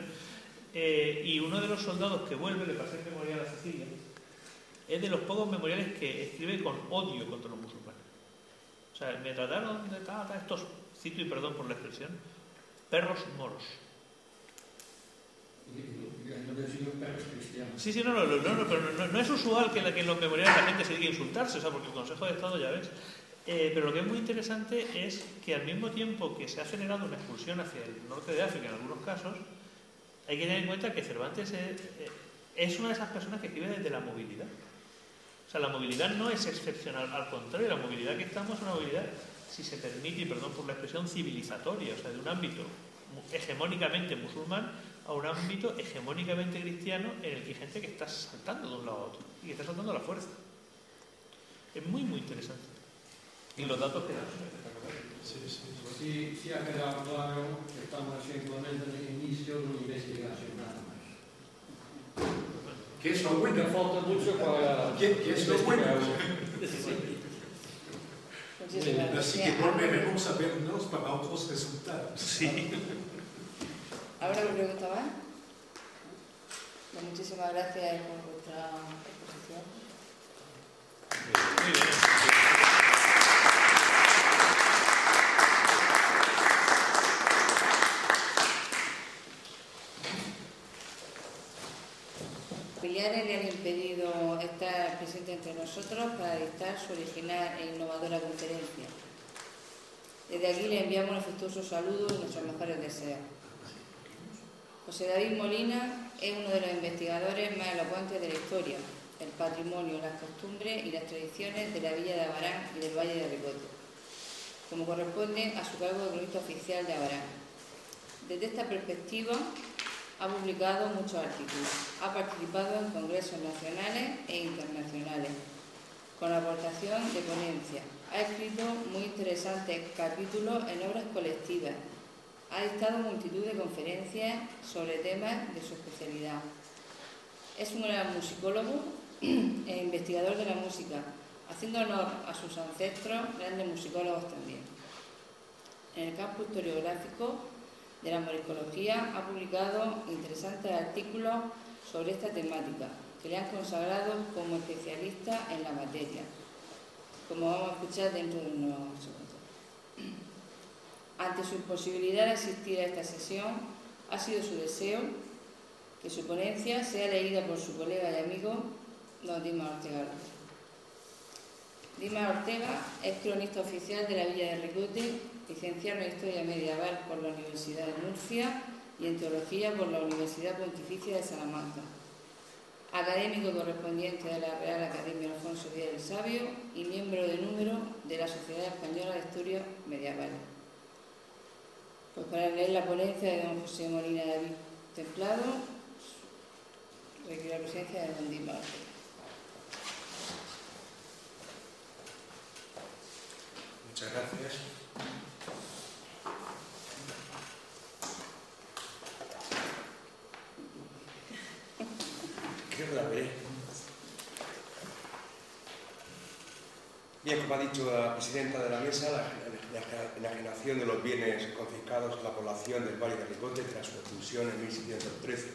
Y uno de los soldados que vuelve, le pasé el memorial a Cecilia, es de los pocos memoriales que escribe con odio contra los musulmanes. O sea, me trataron de estos, cito y perdón por la expresión, perros moros. Sí, pero no es usual que en los memoriales la gente se diga insultarse, o sea, porque el Consejo de Estado ya ves. Pero lo que es muy interesante es que al mismo tiempo que se ha generado una expulsión hacia el norte de África en algunos casos, hay que tener en cuenta que Cervantes es una de esas personas que escribe desde la movilidad. O sea, la movilidad no es excepcional, al contrario, la movilidad que estamos es una movilidad, si se permite, y perdón por la expresión, civilizatoria, o sea, de un ámbito hegemónicamente musulmán a un ámbito hegemónicamente cristiano en el que hay gente que está saltando de un lado a otro y que está saltando a la fuerza. Es muy, muy interesante. Y los datos que dan son espectaculares. Sí ha quedado claro que estamos simplemente en el inicio de una investigación nada más. ¿Qué es lo bueno? Falta mucho para... ¿Qué es lo bueno? Así que gracias. volveremos a vernos para otros resultados. Sí. ¿Habrá una pregunta más? Pues muchísimas gracias por vuestra exposición. Muy bien. Familiares le han impedido estar presentes entre nosotros para dictar su original e innovadora conferencia. Desde aquí le enviamos un afectuoso saludo y nuestros mejores deseos. José David Molina es uno de los investigadores más elocuentes de la historia, el patrimonio, las costumbres y las tradiciones de la villa de Abarán y del Valle de Ricote, como corresponde a su cargo de cronista oficial de Abarán. Desde esta perspectiva, ha publicado muchos artículos, ha participado en congresos nacionales e internacionales, con aportación de ponencia, ha escrito muy interesantes capítulos en obras colectivas, ha dictado multitud de conferencias sobre temas de su especialidad. Es un gran musicólogo e investigador de la música, haciendo honor a sus ancestros, grandes musicólogos también. En el campo historiográfico de la moriscología ha publicado interesantes artículos sobre esta temática, que le han consagrado como especialista en la materia, como vamos a escuchar dentro de unos segundos. Ante su imposibilidad de asistir a esta sesión, ha sido su deseo que su ponencia sea leída por su colega y amigo, don Dimas Ortega. Dimas Ortega es cronista oficial de la Villa de Ricote, licenciado en Historia Medieval por la Universidad de Murcia y en Teología por la Universidad Pontificia de Salamanca, académico correspondiente de la Real Academia Alfonso X el Sabio y miembro de número de la Sociedad Española de Estudios Medievales. Pues para leer la ponencia de don José Molina David Templado, requiere la presencia de don Dimas Ortega. Muchas gracias. Creo que la veré. Bien, como ha dicho la presidenta de la mesa, la enajenación de los bienes confiscados a la población del Valle de Ricote tras su expulsión en 1713.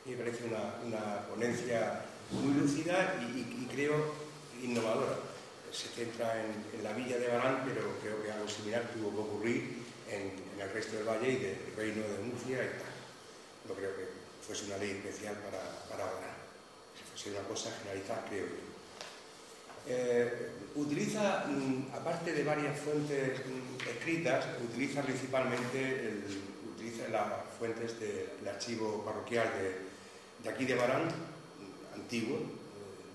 Me parece una ponencia muy lúcida y creo innovadora. Se centra en la villa de Barán, pero creo que algo similar tuvo que ocurrir en el resto del valle y del reino de Murcia y tal. No creo que fuese una ley especial para Barán. Si fuese una cosa generalizada, creo yo. Utiliza, aparte de varias fuentes escritas, utiliza principalmente las fuentes del archivo parroquial de aquí de Barán, antiguo,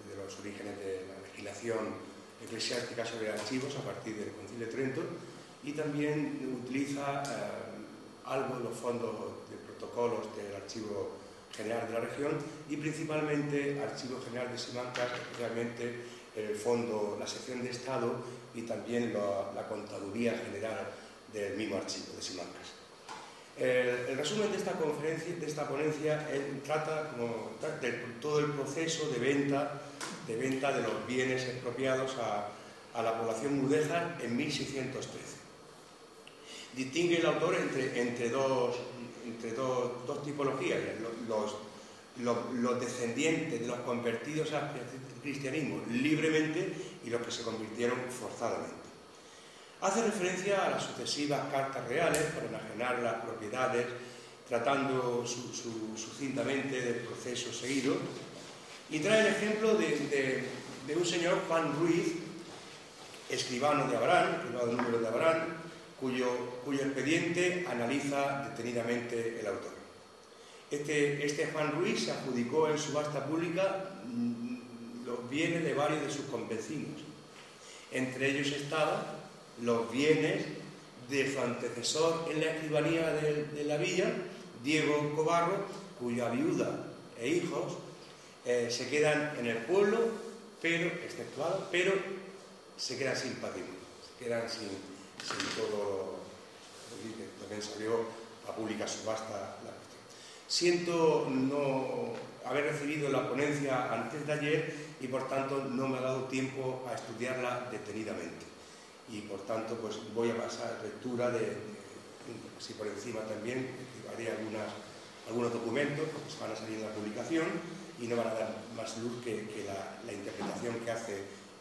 de los orígenes de la legislación eclesiástica sobre archivos a partir del Concilio de Trento, y también utiliza algo de los fondos de protocolos del Archivo General de la región y principalmente Archivo General de Simancas, especialmente el fondo, la sección de Estado y también la contaduría general del mismo archivo de Simancas. El resumen de esta conferencia, de esta ponencia, trata de todo el proceso de venta de los bienes expropiados a la población mudéjar en 1613. Distingue el autor entre dos tipologías, los descendientes de los convertidos al cristianismo libremente y los que se convirtieron forzadamente. Hace referencia a las sucesivas cartas reales para enajenar las propiedades, tratando sucintamente del proceso seguido, y trae el ejemplo de un señor Juan Ruiz, escribano de Abraham, privado número de Abraham, cuyo expediente analiza detenidamente el autor. Este Juan Ruiz se adjudicó en subasta pública los bienes de varios de sus convecinos. Entre ellos estaban los bienes de su antecesor en la escribanía de la villa, Diego Cobarro, cuya viuda e hijos se quedan en el pueblo, pero se quedan sin patrimonio, se quedan sin todo lo que también salió a pública subasta la cuestión. Siento no haber recibido la ponencia antes de ayer y por tanto no me ha dado tiempo a estudiarla detenidamente. Y por tanto pues voy a pasar lectura así por encima también, haré algunos documentos que van a salir en la publicación y no van a dar más luz que la interpretación que hace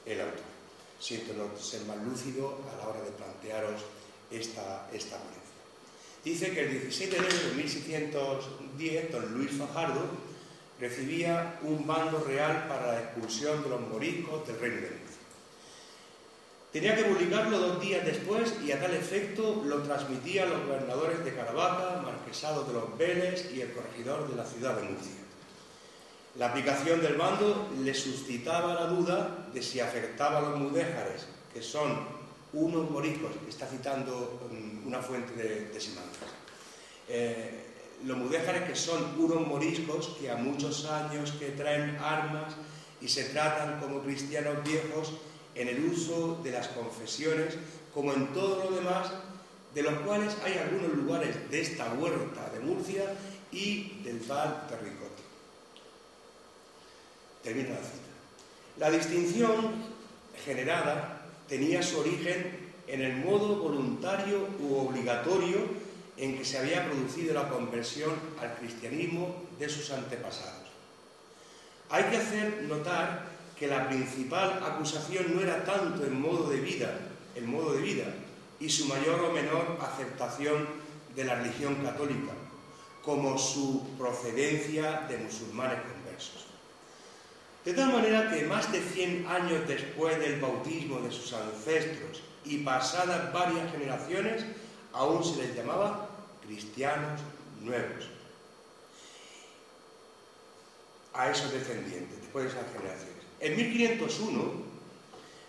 el autor. Siento no ser más lúcido a la hora de plantearos esta ponencia. Dice que el 16 de enero de 1610 don Luis Fajardo recibía un bando real para la expulsión de los moriscos del reino de Murcia. Tenía que publicarlo 2 días después y a tal efecto lo transmitían los gobernadores de Caravaca, marquesados de los Vélez y el corregidor de la ciudad de Murcia. La aplicación del bando le suscitaba la duda de si afectaba a los mudéjares, que son unos moriscos, que está citando una fuente de Simancas. Los mudéjares que son unos moriscos que a muchos años que traen armas y se tratan como cristianos viejos en el uso de las confesiones, como en todo lo demás, de los cuales hay algunos lugares de esta huerta de Murcia y del Val de Ricote. Termina la cita. La distinción generada tenía su origen en el modo voluntario u obligatorio en que se había producido la conversión al cristianismo de sus antepasados. Hay que hacer notar que la principal acusación no era tanto el modo de vida y su mayor o menor aceptación de la religión católica, como su procedencia de musulmanes conversos. De tal manera que más de 100 años después del bautismo de sus ancestros y pasadas varias generaciones, aún se les llamaba cristianos nuevos a esos descendientes, después de esas generaciones. En 1501,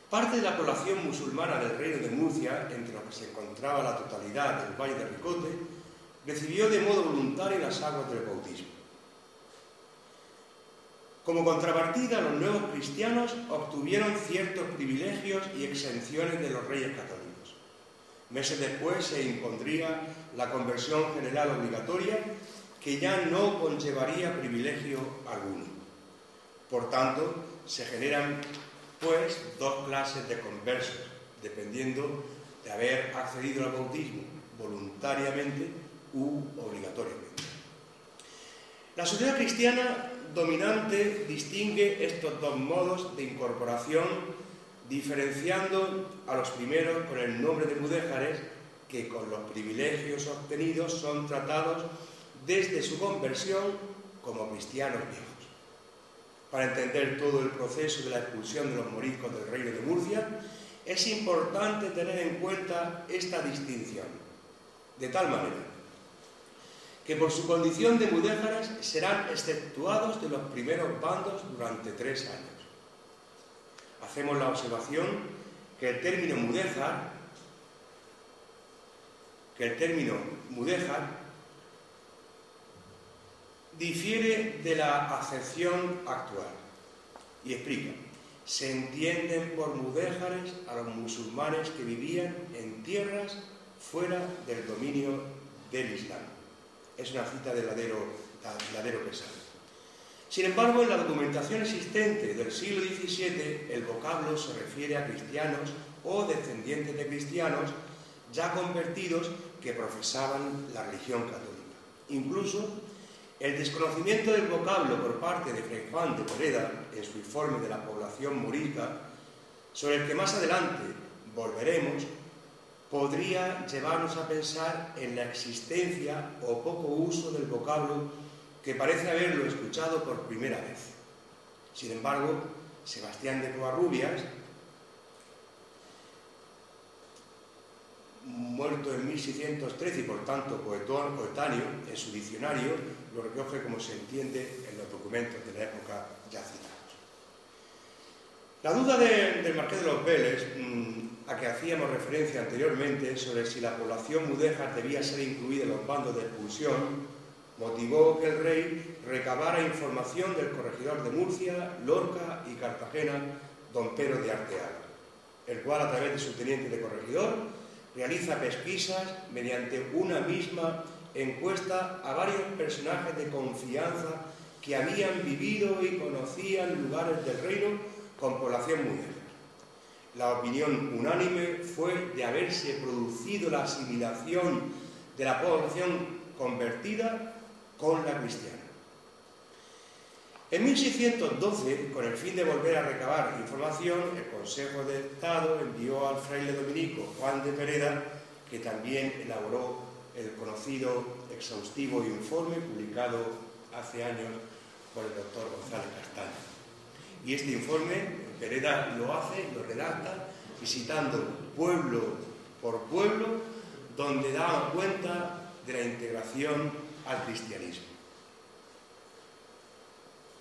parte de la población musulmana del Reino de Murcia, entre los que se encontraba la totalidad del Valle de Ricote, recibió de modo voluntario las aguas del bautismo. Como contrapartida, los nuevos cristianos obtuvieron ciertos privilegios y exenciones de los reyes católicos. Meses después se impondría la conversión general obligatoria, que ya no conllevaría privilegio alguno. Por tanto, se generan, pues, dos clases de conversos, dependiendo de haber accedido al bautismo voluntariamente u obligatoriamente. La sociedad cristiana dominante distingue estos dos modos de incorporación, diferenciando a los primeros con el nombre de mudéjares, que con los privilegios obtenidos son tratados desde su conversión como cristianos viejos. Para entender todo el proceso de la expulsión de los moriscos del Reino de Murcia, es importante tener en cuenta esta distinción, de tal manera que por su condición de mudéjares serán exceptuados de los primeros bandos durante 3 años. Hacemos la observación que el término mudéjar difiere de la acepción actual y explica: se entienden por mudéjares a los musulmanes que vivían en tierras fuera del dominio del Islam. Es una cita de Ladero Quesada. Sin embargo, en la documentación existente del siglo XVII, el vocablo se refiere a cristianos o descendientes de cristianos ya convertidos que profesaban la religión católica. Incluso el desconocimiento del vocablo por parte de Fray Juan de Pereda en su informe de la población morisca, sobre el que más adelante volveremos, podría llevarnos a pensar en la existencia o poco uso del vocablo que parece haberlo escuchado por primera vez. Sin embargo, Sebastián de Covarrubias, muerto en 1613 y por tanto coetáneo, en su diccionario lo recoge como se entiende en los documentos de la época ya citados. La duda del marqués de los Vélez, a que hacíamos referencia anteriormente, sobre si la población mudéjar debía ser incluida en los bandos de expulsión, motivó que el rey recabara información del corregidor de Murcia, Lorca y Cartagena, don Pedro de Arteaga, el cual, a través de su teniente de corregidor, realiza pesquisas mediante una misma encuesta a varios personajes de confianza que habían vivido y conocían lugares del reino con población mudéjar. La opinión unánime fue de haberse producido la asimilación de la población convertida con la cristiana. En 1612, con el fin de volver a recabar información, el Consejo de Estado envió al fraile dominico Juan de Pereda, que también elaboró el conocido exhaustivo informe publicado hace años por el doctor González Castaño. Y este informe, Pereda lo hace, lo redacta, visitando pueblo por pueblo, donde daban cuenta de la integración al cristianismo.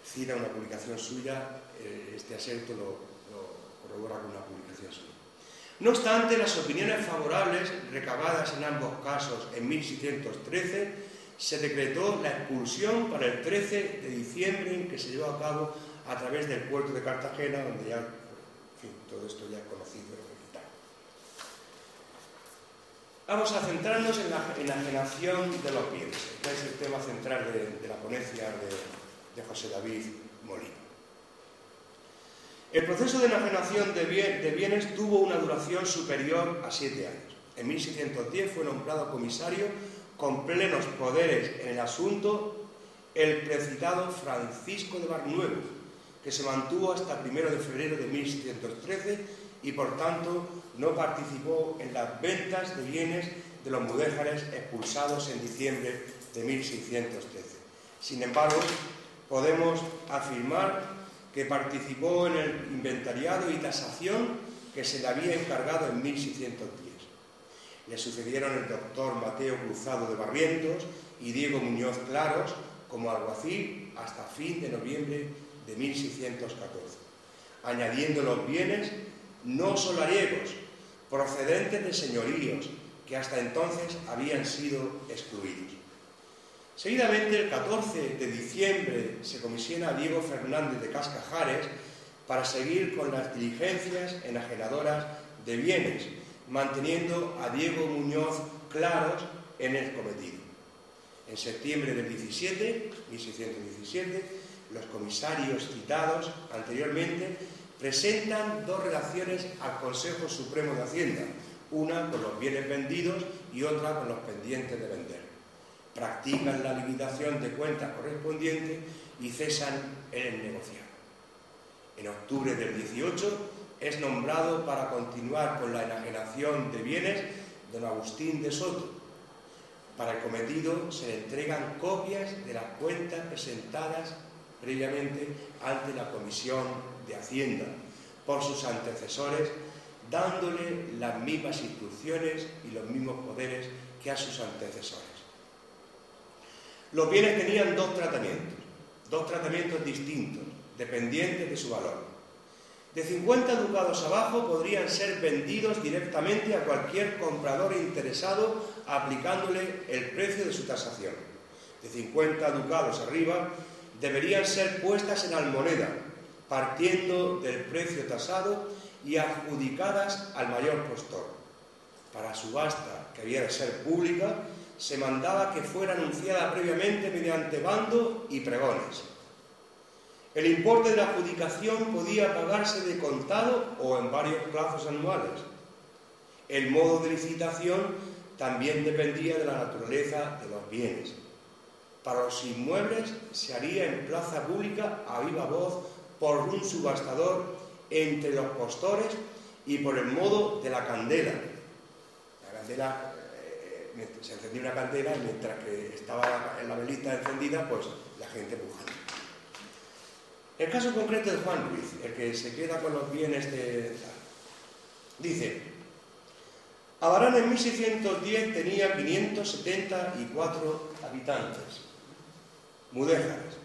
Cita una publicación suya, este aserto lo corrobora con una publicación suya. No obstante, las opiniones favorables recabadas en ambos casos en 1613, se decretó la expulsión para el 13 de diciembre, en que se llevó a cabo a través del puerto de Cartagena, donde ya, en fin, todo esto ya es conocido y recitado. Vamos a centrarnos en la enajenación de los bienes. Este es el tema central de la ponencia de José David Molina. El proceso de enajenación de bienes tuvo una duración superior a 7 años. En 1610 fue nombrado comisario con plenos poderes en el asunto el precitado Francisco de Barnuevo, que se mantuvo hasta 1 de febrero de 1613 y por tanto no participó en las ventas de bienes de los mudéjares expulsados en diciembre de 1613. Sin embargo, podemos afirmar que participó en el inventariado y tasación que se le había encargado en 1610. Le sucedieron el doctor Mateo Cruzado de Barrientos y Diego Muñoz Claros como alguacil hasta fin de noviembre de 1614, añadiendo los bienes no solariegos, procedentes de señoríos, que hasta entonces habían sido excluidos. Seguidamente, el 14 de diciembre, se comisiona a Diego Fernández de Cascajares para seguir con las diligencias enajenadoras de bienes, manteniendo a Diego Muñoz Claros en el cometido. En septiembre del 1617, los comisarios citados anteriormente presentan dos redacciones al Consejo Supremo de Hacienda, una con los bienes vendidos y otra con los pendientes de vender. Practican la liquidación de cuentas correspondientes y cesan el negociado. En octubre del 18 es nombrado para continuar con la enajenación de bienes don Agustín de Soto. Para el cometido se le entregan copias de las cuentas presentadas previamente ante la Comisión de Hacienda por sus antecesores, dándole las mismas instrucciones y los mismos poderes que a sus antecesores. Los bienes tenían dos tratamientos distintos, dependientes de su valor. De 50 ducados abajo podrían ser vendidos directamente a cualquier comprador interesado aplicándole el precio de su tasación. De 50 ducados arriba deberían ser puestas en almoneda, partiendo del precio tasado y adjudicadas al mayor postor. Para subasta, que había de ser pública, se mandaba que fuera anunciada previamente mediante bando y pregones. El importe de la adjudicación podía pagarse de contado o en varios plazos anuales. El modo de licitación también dependía de la naturaleza de los bienes. Para los inmuebles se haría en plaza pública a viva voz por un subastador entre los postores y por el modo de la candela. La candela, se encendía una candela y mientras que estaba la velita encendida, pues la gente pujando. El caso concreto de Juan Ruiz, el que se queda con los bienes de... Dice, Abarán en 1610 tenía 574 habitantes, mudéjares,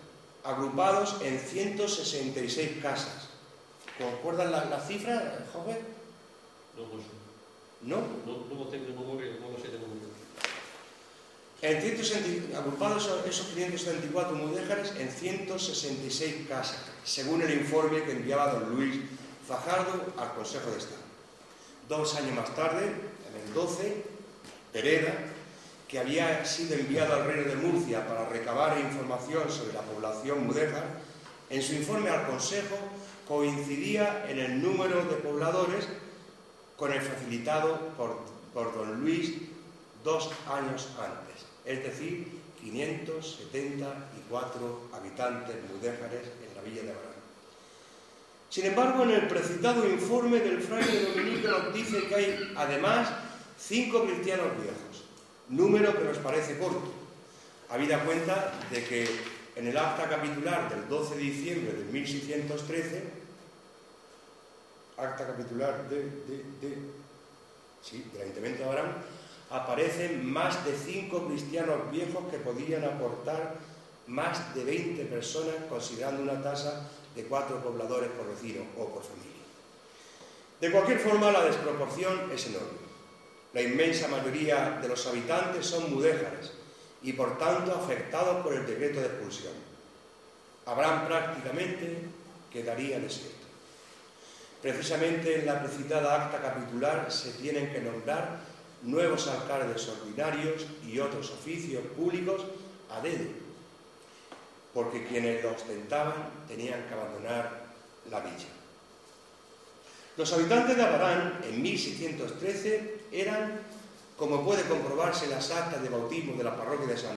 agrupados en 166 casas. ¿Concuerdan las cifras, joven? No, pues, ¿No? No tengo memoria, no lo sé de memoria. Agrupados esos 574 mudéjares en 166 casas, según el informe que enviaba don Luis Fajardo al Consejo de Estado. 2 años más tarde, en el 12, Pereda, que había sido enviado al Reino de Murcia para recabar información sobre la población mudéjar, en su informe al Consejo coincidía en el número de pobladores con el facilitado por don Luis 2 años antes, es decir, 574 habitantes mudéjares en la villa de Abarán. Sin embargo, en el precitado informe del fraile dominico nos dice que hay, además, 5 cristianos viejos, número que nos parece corto, habida cuenta de que en el acta capitular del 12 de diciembre de 1613, acta capitular del Ayuntamiento de Abarán, aparecen más de 5 cristianos viejos que podían aportar más de 20 personas, considerando una tasa de 4 pobladores por vecino o por familia. De cualquier forma, la desproporción es enorme. La inmensa mayoría de los habitantes son mudéjares y, por tanto, afectados por el decreto de expulsión. Abarán prácticamente quedaría desierto. Precisamente en la precitada acta capitular se tienen que nombrar nuevos alcaldes ordinarios y otros oficios públicos a dedo, porque quienes lo ostentaban tenían que abandonar la villa. Los habitantes de Abarán en 1613 eran, como puede comprobarse en las actas de bautismo de la parroquia de San